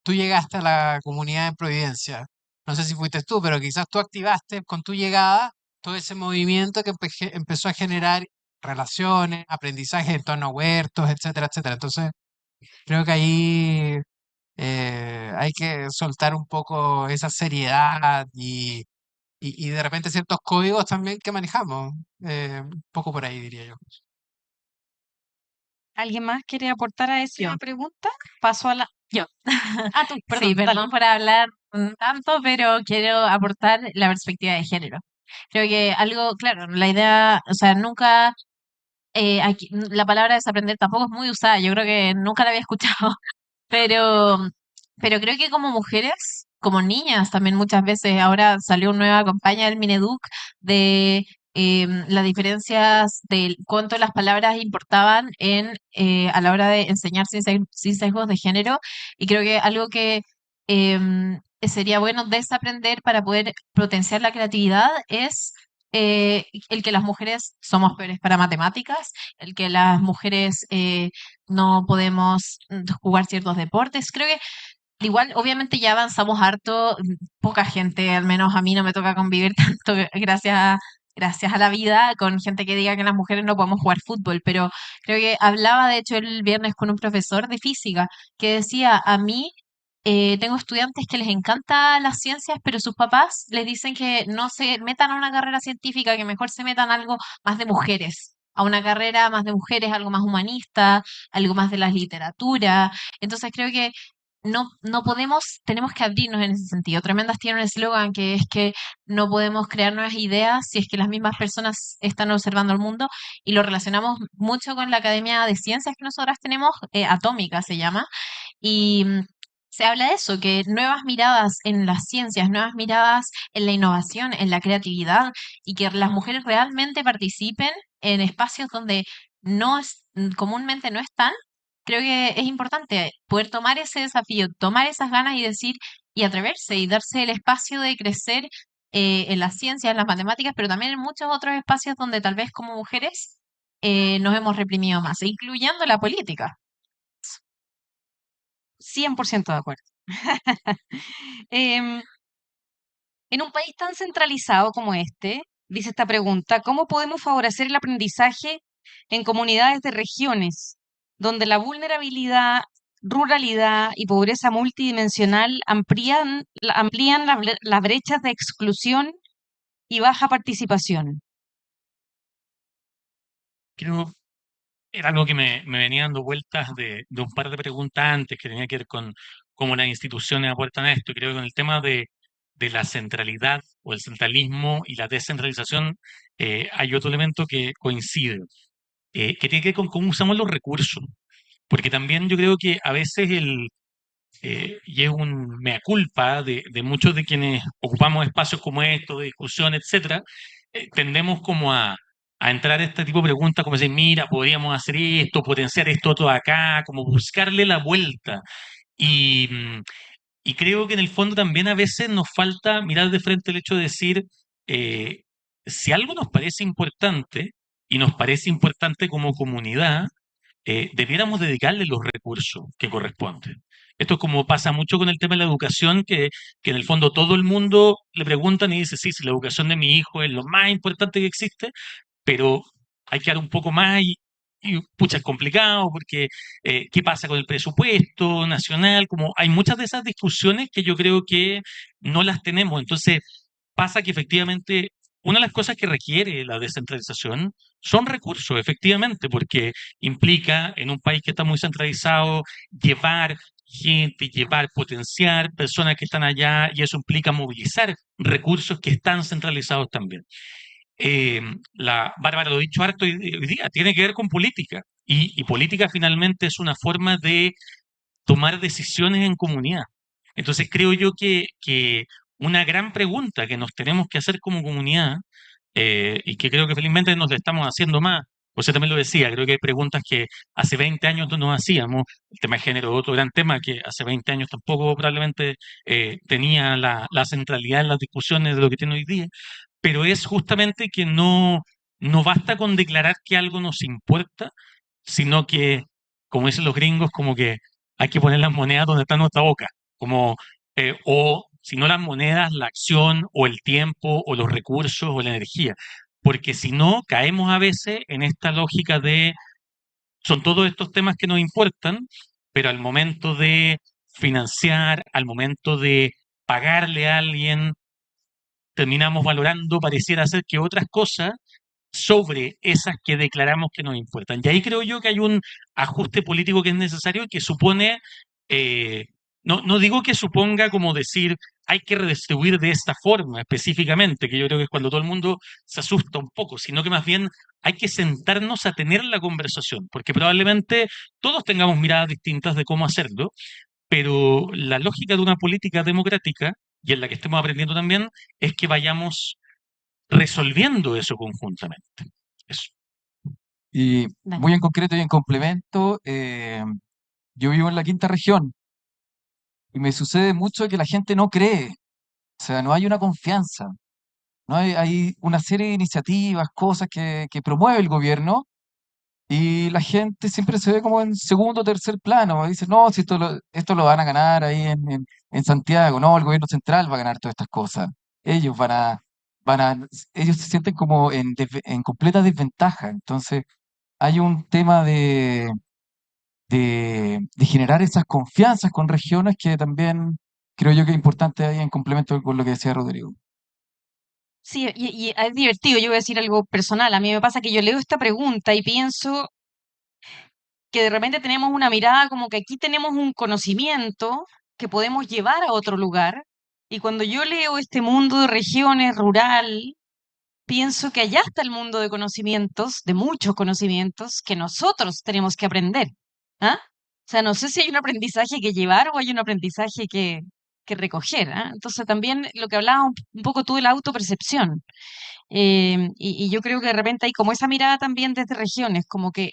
tú llegaste a la comunidad en Providencia. No sé si fuiste tú, pero quizás tú activaste con tu llegada todo ese movimiento que empezó a generar relaciones, aprendizaje en torno a huertos, etcétera, etcétera. Entonces, creo que ahí, hay que soltar un poco esa seriedad y de repente ciertos códigos también que manejamos. Un poco por ahí, diría yo. ¿Alguien más quiere aportar a esa Yo. pregunta? Paso a la... Yo. Ah, tú, Sí, perdón, dale. perdón por hablar tanto, pero quiero aportar la perspectiva de género. Creo que algo, claro, la idea, o sea, nunca, la palabra desaprender tampoco es muy usada, yo creo que nunca la había escuchado, pero, pero creo que como mujeres, como niñas también muchas veces, ahora salió una nueva campaña del Mineduc de las diferencias de cuánto las palabras importaban a la hora de enseñar sin sesgos de género, y creo que algo que sería bueno desaprender para poder potenciar la creatividad es el que las mujeres somos peores para matemáticas, el que las mujeres no podemos jugar ciertos deportes. Creo que igual, obviamente ya avanzamos harto, poca gente, al menos a mí no me toca convivir tanto, gracias a la vida, con gente que diga que las mujeres no podemos jugar fútbol, pero creo que hablaba de hecho el viernes con un profesor de física que decía, a mí tengo estudiantes que les encanta las ciencias, pero sus papás les dicen que no se metan a una carrera científica, que mejor se metan a algo más de mujeres, a una carrera más de mujeres, algo más humanista, algo más de la literatura. Entonces creo que no podemos, tenemos que abrirnos en ese sentido. Tremendas tiene un eslogan que es que no podemos crear nuevas ideas si es que las mismas personas están observando el mundo y lo relacionamos mucho con la Academia de Ciencias que nosotras tenemos, Atómica se llama, y se habla de eso, que nuevas miradas en las ciencias, nuevas miradas en la innovación, en la creatividad, y que las mujeres realmente participen en espacios donde comúnmente no están. Creo que es importante poder tomar ese desafío, tomar esas ganas y decir, y atreverse y darse el espacio de crecer en las ciencias, en las matemáticas, pero también en muchos otros espacios donde tal vez como mujeres nos hemos reprimido más, incluyendo la política. 100% de acuerdo. Em, en un país tan centralizado como este, dice esta pregunta, ¿cómo podemos favorecer el aprendizaje en comunidades de regiones donde la vulnerabilidad, ruralidad y pobreza multidimensional amplían las brechas de exclusión y baja participación? Creo era algo que me venía dando vueltas de un par de preguntas antes que tenía que ver con cómo las instituciones aportan a esto. Y creo que con el tema de la centralidad o el centralismo y la descentralización hay otro elemento que coincide, que tiene que ver con cómo usamos los recursos. Porque también yo creo que a veces y es un mea culpa de muchos de quienes ocupamos espacios como estos, de discusión, etcétera, tendemos como a entrar a este tipo de preguntas, como decir, mira, podríamos hacer esto, potenciar esto otro acá, como buscarle la vuelta. Y, y creo que en el fondo también a veces nos falta mirar de frente el hecho de decir, eh, si algo nos parece importante y nos parece importante como comunidad, debiéramos dedicarle los recursos que corresponden. Esto es como pasa mucho con el tema de la educación, que en el fondo todo el mundo le preguntan y dice, sí, sí, la educación de mi hijo es lo más importante que existe, pero hay que dar un poco más y pucha, es complicado porque ¿qué pasa con el presupuesto nacional? Como hay muchas de esas discusiones que yo creo que no las tenemos. Entonces, pasa que efectivamente una de las cosas que requiere la descentralización son recursos, efectivamente, porque implica en un país que está muy centralizado llevar gente, llevar, potenciar personas que están allá y eso implica movilizar recursos que están centralizados también. Eh, la Bárbara lo ha dicho harto hoy día, tiene que ver con política y política finalmente es una forma de tomar decisiones en comunidad. Entonces creo yo que una gran pregunta que nos tenemos que hacer como comunidad, y que creo que felizmente nos la estamos haciendo más, José también lo decía, creo que hay preguntas que hace 20 años no nos hacíamos, el tema de género es otro gran tema que hace 20 años tampoco probablemente tenía la centralidad en las discusiones de lo que tiene hoy día, pero es justamente que no basta con declarar que algo nos importa, sino que, como dicen los gringos, como que hay que poner las monedas donde está nuestra boca, como, o si no las monedas, la acción o el tiempo o los recursos o la energía, porque si no, caemos a veces en esta lógica de, son todos estos temas que nos importan, pero al momento de financiar, al momento de pagarle a alguien, terminamos valorando, pareciera ser que otras cosas sobre esas que declaramos que nos importan. Y ahí creo yo que hay un ajuste político que es necesario y que supone, eh, no digo que suponga como decir hay que redistribuir de esta forma específicamente, que yo creo que es cuando todo el mundo se asusta un poco, sino que más bien hay que sentarnos a tener la conversación, porque probablemente todos tengamos miradas distintas de cómo hacerlo, pero la lógica de una política democrática, y en la que estemos aprendiendo también, es que vayamos resolviendo eso conjuntamente. Eso. Y Dale. muy en concreto y en complemento, yo vivo en la quinta región y me sucede mucho que la gente no cree, o sea, no hay una confianza, no hay una serie de iniciativas, cosas que promueve el gobierno y la gente siempre se ve como en segundo o tercer plano, dice, no, si esto lo van a ganar ahí en Santiago, no, el gobierno central va a ganar todas estas cosas, ellos van a, ellos se sienten como en completa desventaja, entonces hay un tema de generar esas confianzas con regiones que también creo yo que es importante ahí en complemento con lo que decía Rodrigo. Sí, y es divertido, yo voy a decir algo personal. A mí me pasa que yo leo esta pregunta y pienso que de repente tenemos una mirada como que aquí tenemos un conocimiento que podemos llevar a otro lugar. Y cuando yo leo este mundo de regiones rural, pienso que allá está el mundo de conocimientos, de muchos conocimientos, que nosotros tenemos que aprender. ¿Ah? sea, no sé si hay un aprendizaje que llevar o hay un aprendizaje que recoger, ¿ah? Entonces también lo que hablabas un poco tú de la autopercepción. Y yo creo que de repente hay como esa mirada también desde regiones, como que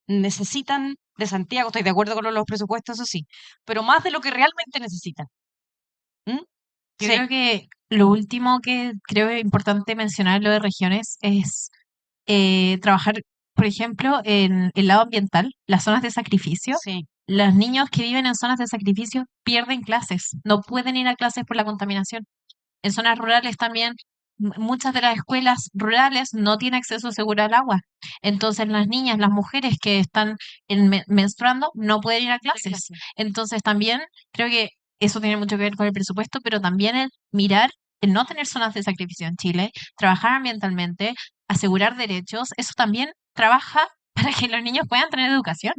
necesitan de Santiago, estoy de acuerdo con los presupuestos, eso sí, pero más de lo que realmente necesitan. ¿Mm? Yo Sí, creo que lo último que creo es importante mencionar lo de regiones es trabajar, por ejemplo, en el lado ambiental, las zonas de sacrificio. sí, Los niños que viven en zonas de sacrificio pierden clases, no pueden ir a clases por la contaminación. En zonas rurales también, muchas de las escuelas rurales no tienen acceso seguro al agua. Entonces las niñas, las mujeres que están menstruando no pueden ir a clases. Entonces también creo que eso tiene mucho que ver con el presupuesto, pero también el mirar, el no tener zonas de sacrificio en Chile, trabajar ambientalmente, asegurar derechos, eso también trabaja para que los niños puedan tener educación.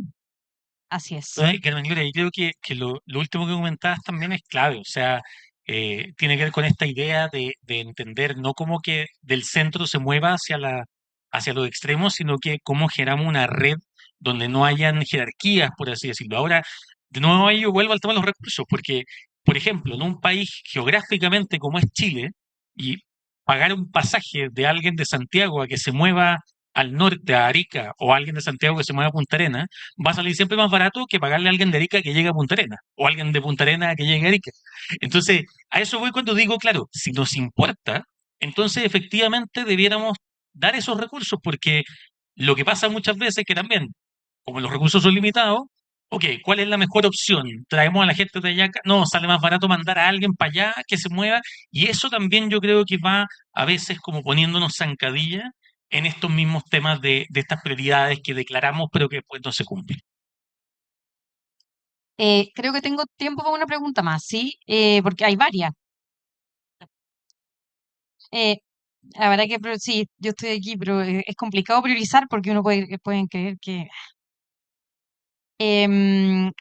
así es. Ay, Carmen Gloria, yo creo que lo último que comentabas también es clave, o sea, tiene que ver con esta idea de entender no como que del centro se mueva hacia los extremos, sino que cómo generamos una red donde no hayan jerarquías, por así decirlo. Ahora, de nuevo ahí yo vuelvo al tema de los recursos, porque, por ejemplo, en un país geográficamente como es Chile, y pagar un pasaje de alguien de Santiago a que se mueva al norte, a Arica, o alguien de Santiago que se mueva a Punta Arenas, va a salir siempre más barato que pagarle a alguien de Arica que llegue a Punta Arenas, o a alguien de Punta Arenas que llegue a Arica. Entonces, a eso voy cuando digo, claro, si nos importa, entonces efectivamente debiéramos dar esos recursos, porque lo que pasa muchas veces es que también, como los recursos son limitados, ok, ¿cuál es la mejor opción? ¿Traemos a la gente de allá acá? No, sale más barato mandar a alguien para allá que se mueva, y eso también yo creo que va a veces como poniéndonos zancadilla en estos mismos temas de estas prioridades que declaramos pero que después no se cumplen. Creo que tengo tiempo para una pregunta más, ¿sí? Porque hay varias. Eh, Habrá que, sí, yo estoy aquí, pero es complicado priorizar porque uno pueden creer que... Em,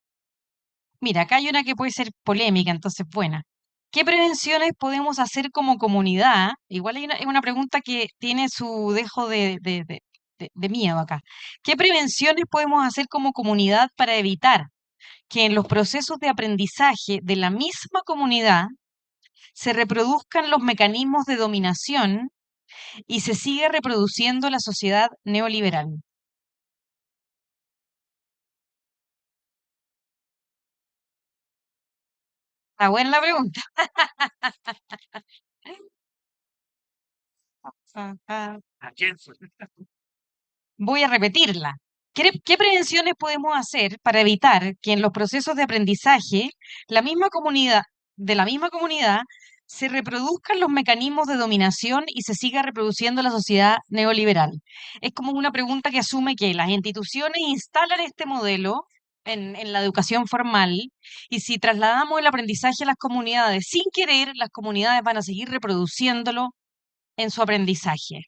Mira, acá hay una que puede ser polémica, entonces buena. ¿Qué prevenciones podemos hacer como comunidad? Igual es una pregunta que tiene su dejo de miedo acá. ¿Qué prevenciones podemos hacer como comunidad para evitar que en los procesos de aprendizaje de la misma comunidad se reproduzcan los mecanismos de dominación y se siga reproduciendo la sociedad neoliberal? Está buena la pregunta. Ajá. ¿A quién fue? Voy a repetirla. ¿Qué prevenciones podemos hacer para evitar que en los procesos de aprendizaje la misma comunidad, de la misma comunidad se reproduzcan los mecanismos de dominación y se siga reproduciendo la sociedad neoliberal? Es como una pregunta que asume que las instituciones instalan este modelo en la educación formal y si trasladamos el aprendizaje a las comunidades sin querer, las comunidades van a seguir reproduciéndolo en su aprendizaje.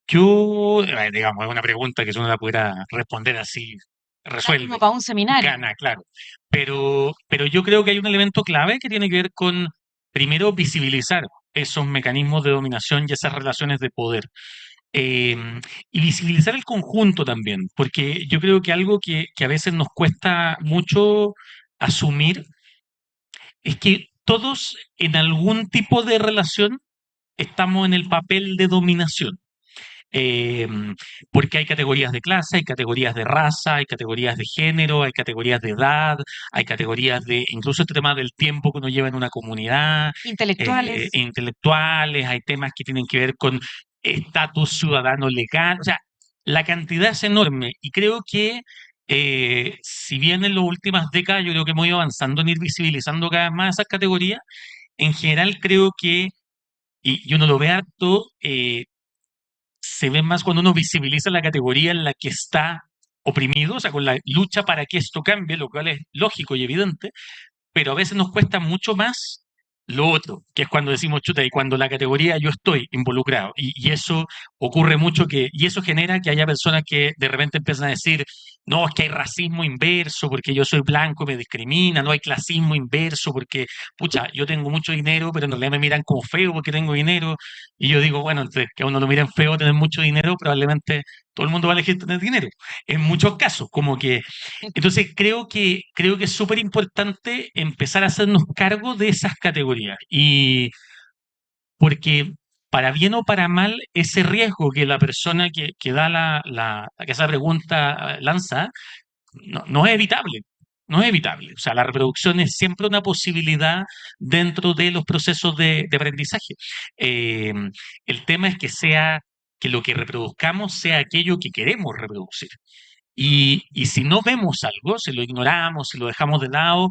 Yo, digamos, es una pregunta que si uno la pudiera responder así, Da como resuelve, para un seminario. gana, claro. Pero yo creo que hay un elemento clave que tiene que ver con, primero, visibilizar esos mecanismos de dominación y esas relaciones de poder. Eh, y visibilizar el conjunto también, porque yo creo que algo que a veces nos cuesta mucho asumir es que todos en algún tipo de relación estamos en el papel de dominación. Eh, Porque hay categorías de clase, hay categorías de raza, hay categorías de género, hay categorías de edad, hay categorías de, incluso este tema del tiempo que uno lleva en una comunidad, Intelectuales. intelectuales, hay temas que tienen que ver con estatus ciudadano legal, o sea, la cantidad es enorme y creo que si bien en las últimas décadas yo creo que hemos ido avanzando en ir visibilizando cada vez más esas categorías, en general creo que, y uno lo ve harto, se ve más cuando uno visibiliza la categoría en la que está oprimido, o sea, con la lucha para que esto cambie, lo cual es lógico y evidente, pero a veces nos cuesta mucho más lo otro, que es cuando decimos chuta, y cuando la categoría yo estoy involucrado, y eso ocurre mucho y eso genera que haya personas que de repente empiezan a decir, no, es que hay racismo inverso porque yo soy blanco y me discrimina, no hay clasismo inverso porque, pucha, yo tengo mucho dinero, pero en realidad me miran como feo porque tengo dinero. Y yo digo, bueno, entonces que a uno lo miren feo tener mucho dinero, probablemente todo el mundo va a elegir tener dinero. En muchos casos, como que entonces creo que es súper importante empezar a hacernos cargo de esas categorías y porque para bien o para mal, ese riesgo que la persona que da que esa pregunta lanza, no es evitable. No es evitable. O sea, la reproducción es siempre una posibilidad dentro de los procesos de aprendizaje. Eh, el tema es que lo que reproduzcamos sea aquello que queremos reproducir. Y si no vemos algo, si lo ignoramos, si lo dejamos de lado,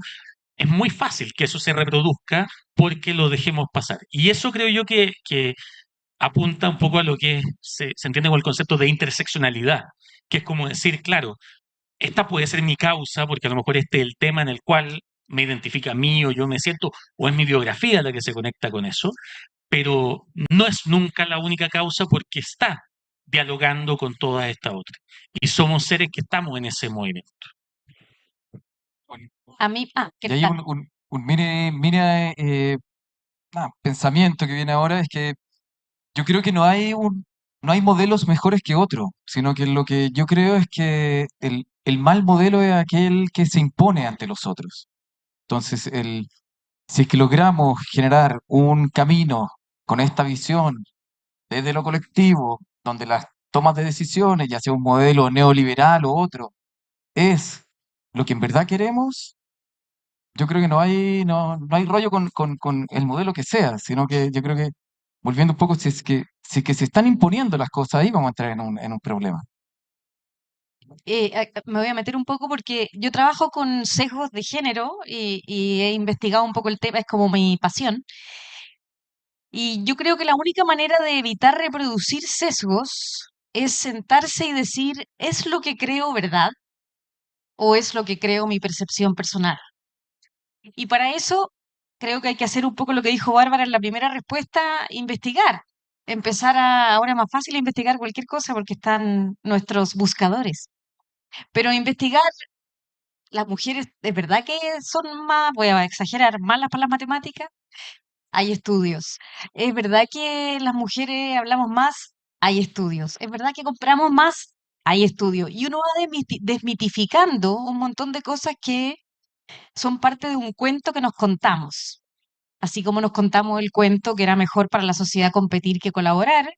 es muy fácil que eso se reproduzca porque lo dejemos pasar. Y eso creo yo que apunta un poco a lo que se entiende como el concepto de interseccionalidad, que es como decir, claro, esta puede ser mi causa, porque a lo mejor este es el tema en el cual me identifica a mí o yo me siento, o es mi biografía la que se conecta con eso, pero no es nunca la única causa porque está dialogando con todas estas otras. Y somos seres que estamos en ese movimiento. Un- A mí, ¿qué Y hay tal? un pensamiento que viene ahora, es que yo creo que no hay modelos mejores que otros, sino que lo que yo creo es que el mal modelo es aquel que se impone ante los otros. Entonces, si es que logramos generar un camino con esta visión desde lo colectivo, donde las tomas de decisiones, ya sea un modelo neoliberal o otro, es lo que en verdad queremos, yo creo que no hay rollo con el modelo que sea, sino que yo creo que, volviendo un poco, si es que se están imponiendo las cosas, ahí vamos a entrar en un problema. Me voy a meter un poco porque yo trabajo con sesgos de género y he investigado un poco el tema, es como mi pasión. Y yo creo que la única manera de evitar reproducir sesgos es sentarse y decir, ¿es lo que creo verdad o es lo que creo mi percepción personal? Y para eso creo que hay que hacer un poco lo que dijo Bárbara en la primera respuesta, investigar. Ahora es más fácil investigar cualquier cosa porque están nuestros buscadores. Pero investigar, las mujeres de verdad que son más, voy a exagerar, malas para las matemáticas, hay estudios. Es verdad que las mujeres hablamos más, hay estudios. Es verdad que compramos más, hay estudios. Y uno va desmitificando un montón de cosas que son parte de un cuento que nos contamos. Así como nos contamos el cuento que era mejor para la sociedad competir que colaborar,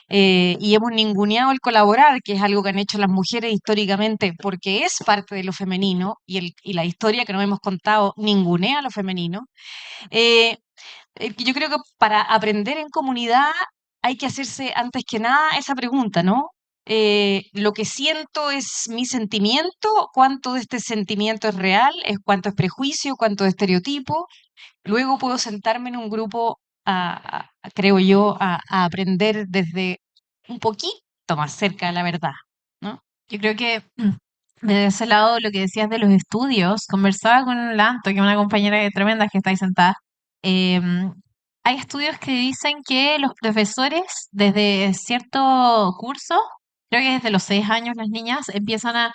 y hemos ninguneado el colaborar, que es algo que han hecho las mujeres históricamente, porque es parte de lo femenino, y la historia que nos hemos contado ningunea lo femenino. Eh, yo creo que para aprender en comunidad hay que hacerse antes que nada esa pregunta, ¿no? Lo que siento es mi sentimiento, cuánto de este sentimiento es real, es cuánto es prejuicio, cuánto es estereotipo. Luego puedo sentarme en un grupo, creo yo, a aprender desde un poquito más cerca de la verdad, ¿no? Yo creo que de ese lado, lo que decías de los estudios, conversaba con Lanto, que es una compañera tremenda que está ahí sentada. em, Hay estudios que dicen que los profesores, desde cierto curso, creo que desde los 6 años las niñas empiezan a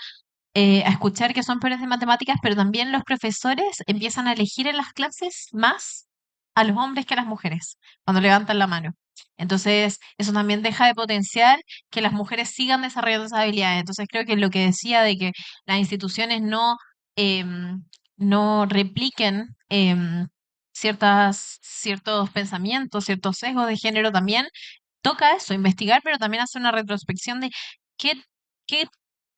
escuchar que son peores de matemáticas, pero también los profesores empiezan a elegir en las clases más a los hombres que a las mujeres, cuando levantan la mano. Entonces, eso también deja de potenciar que las mujeres sigan desarrollando esas habilidades. Entonces, creo que lo que decía de que las instituciones em, no repliquen ciertos pensamientos, ciertos sesgos de género también, toca eso, investigar, pero también hacer una retrospección de qué, qué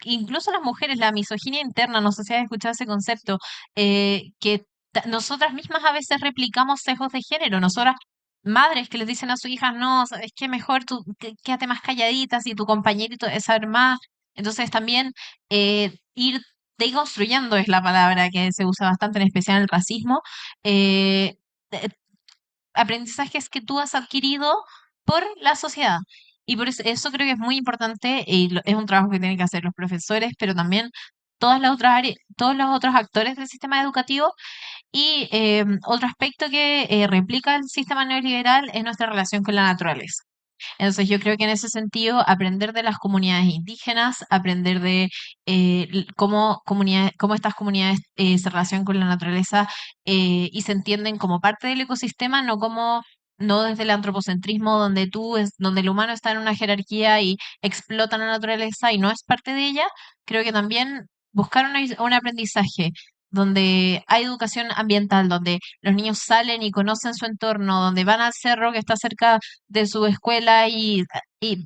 incluso las mujeres, la misoginia interna, no sé si has escuchado ese concepto, que nosotras mismas a veces replicamos sesgos de género, nosotras madres que les dicen a sus hijas, no, sabes qué, mejor tú quédate más calladitas y tu compañerito es saber más. Entonces también ir deconstruyendo es la palabra que se usa bastante, en especial en el racismo. eh, eh, Aprendizajes que tú has adquirido por la sociedad. Y por eso creo que es muy importante y es un trabajo que tienen que hacer los profesores, pero también todas las otras áreas, todos los otros actores del sistema educativo. Y otro aspecto que replica el sistema neoliberal es nuestra relación con la naturaleza. Entonces yo creo que en ese sentido, aprender de las comunidades indígenas, aprender de cómo estas comunidades se relacionan con la naturaleza y se entienden como parte del ecosistema, no desde el antropocentrismo donde el humano está en una jerarquía y explota la naturaleza y no es parte de ella. Creo que también buscar un aprendizaje donde hay educación ambiental, donde los niños salen y conocen su entorno, donde van al cerro que está cerca de su escuela y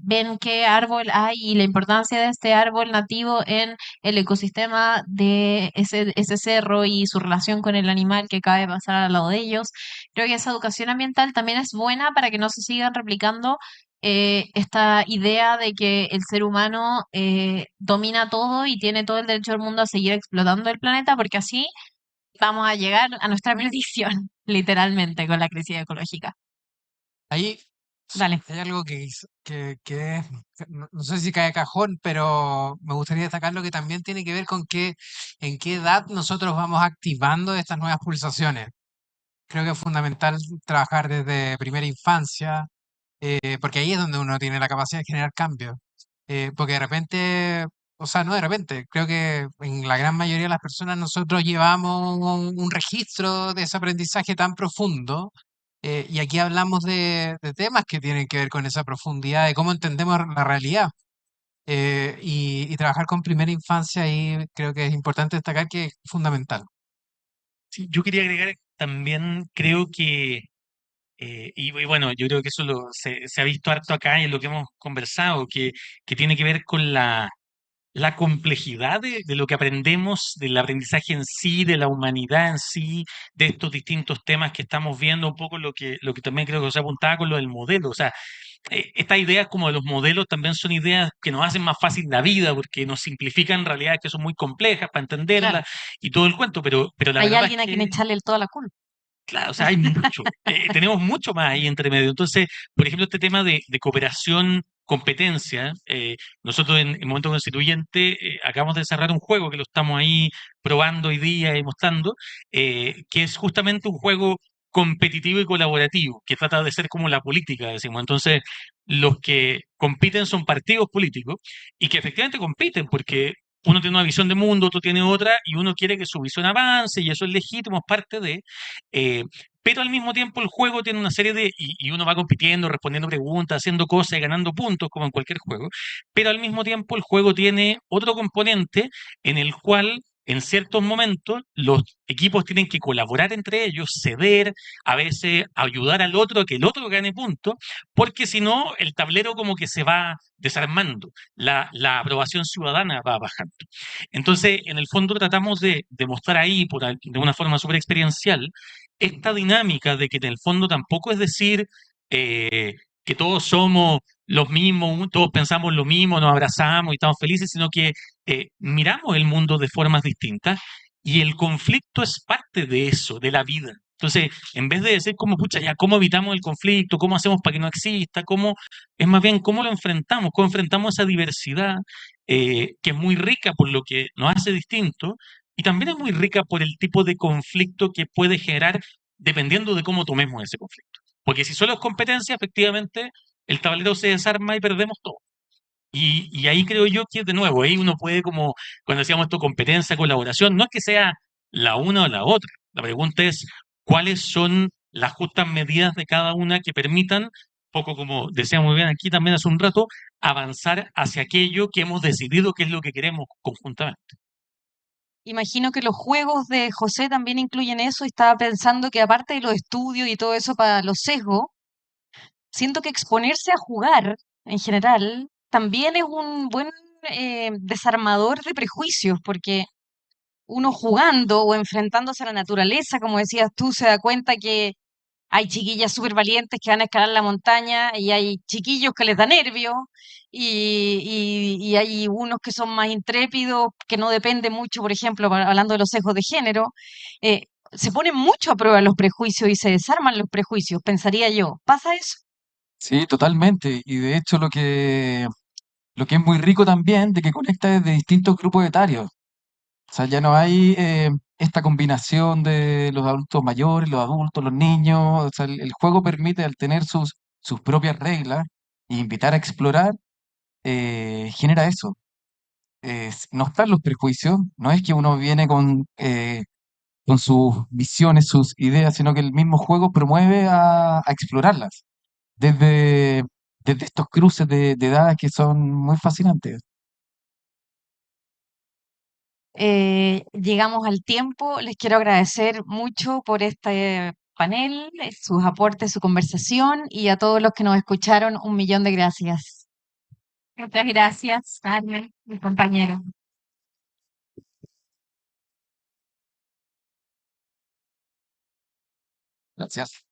ven qué árbol hay y la importancia de este árbol nativo en el ecosistema de ese cerro y su relación con el animal que acaba de pasar al lado de ellos. Creo que esa educación ambiental también es buena para que no se sigan replicando esta idea de que el ser humano domina todo y tiene todo el derecho del mundo a seguir explotando el planeta, porque así vamos a llegar a nuestra perdición, literalmente, con la crisis ecológica. Ahí Dale. hay algo que no sé si cae a cajón, pero me gustaría destacar lo que también tiene que ver con en qué edad nosotros vamos activando estas nuevas pulsaciones. Creo que es fundamental trabajar desde primera infancia, porque ahí es donde uno tiene la capacidad de generar cambios. Porque de repente, o sea, no de repente, creo que en la gran mayoría de las personas nosotros llevamos un registro de ese aprendizaje tan profundo, y aquí hablamos de temas que tienen que ver con esa profundidad, de cómo entendemos la realidad. Y trabajar con primera infancia ahí creo que es importante destacar que es fundamental. Sí, yo quería agregar también, creo que, y bueno, yo creo que eso se ha visto harto acá en lo que hemos conversado, que tiene que ver con la complejidad de lo que aprendemos, del aprendizaje en sí, de la humanidad en sí, de estos distintos temas que estamos viendo, un poco lo que también creo que se apuntaba con lo del modelo. O sea, estas ideas como de los modelos también son ideas que nos hacen más fácil la vida, porque nos simplifican realidades que son muy complejas para Claro. entenderlas y todo el cuento, pero la Hay verdad es alguien a quien que echarle toda la culpa. claro, o sea, hay mucho, tenemos mucho más ahí entre medio. Entonces, por ejemplo, este tema de cooperación, competencia, nosotros en Momento Constituyente acabamos de cerrar un juego que lo estamos ahí probando hoy día y mostrando, que es justamente un juego competitivo y colaborativo, que trata de ser como la política, decimos. Entonces, los que compiten son partidos políticos y que efectivamente compiten porque uno tiene una visión de mundo, otro tiene otra, y uno quiere que su visión avance, y eso es legítimo, es parte de, eh, pero al mismo tiempo el juego tiene una serie y uno va compitiendo, respondiendo preguntas, haciendo cosas y ganando puntos, como en cualquier juego, pero al mismo tiempo el juego tiene otro componente en el cual en ciertos momentos los equipos tienen que colaborar entre ellos, ceder, a veces ayudar al otro a que el otro gane puntos, porque si no, el tablero como que se va desarmando, la aprobación ciudadana va bajando. Entonces, en el fondo tratamos de mostrar ahí, de una forma súper experiencial, esta dinámica de que en el fondo tampoco es decir eh, que todos somos los mismos, todos pensamos lo mismo, nos abrazamos y estamos felices, sino que miramos el mundo de formas distintas y el conflicto es parte de eso, de la vida. Entonces, en vez de decir como, pucha, ya, ¿cómo evitamos el conflicto? ¿Cómo hacemos para que no exista? Es más bien, cómo enfrentamos esa diversidad que es muy rica por lo que nos hace distintos y también es muy rica por el tipo de conflicto que puede generar dependiendo de cómo tomemos ese conflicto. Porque si solo es competencia, efectivamente, el tablero se desarma y perdemos todo. Y ahí creo yo que, de nuevo, ahí uno puede, como cuando decíamos esto, competencia, colaboración, no es que sea la una o la otra. La pregunta es cuáles son las justas medidas de cada una que permitan, poco como decíamos muy bien aquí también hace un rato, avanzar hacia aquello que hemos decidido que es lo que queremos conjuntamente. Imagino que los juegos de José también incluyen eso y estaba pensando que aparte de los estudios y todo eso para los sesgos, siento que exponerse a jugar en general también es un buen desarmador de prejuicios, porque uno jugando o enfrentándose a la naturaleza, como decías tú, se da cuenta que hay chiquillas súper valientes que van a escalar la montaña y hay chiquillos que les da nervio y hay unos que son más intrépidos, que no depende mucho, por ejemplo, hablando de los sesgos de género, eh, se ponen mucho a prueba los prejuicios y se desarman los prejuicios, pensaría yo. ¿Pasa eso? Sí, totalmente. Y de hecho lo que es muy rico también, de que conecta desde distintos grupos etarios. O sea, ya no hay esta combinación de los adultos mayores, los adultos, los niños. O sea, el juego permite, al tener sus propias reglas, e invitar a explorar, genera eso. No están los prejuicios, no es que uno viene con sus visiones, sus ideas, sino que el mismo juego promueve a explorarlas desde, desde estos cruces de edades que son muy fascinantes. Llegamos al tiempo. Les quiero agradecer mucho por este panel, sus aportes, su conversación y a todos los que nos escucharon, 1 millón de gracias. Muchas gracias, Carmen, mi compañero. Gracias.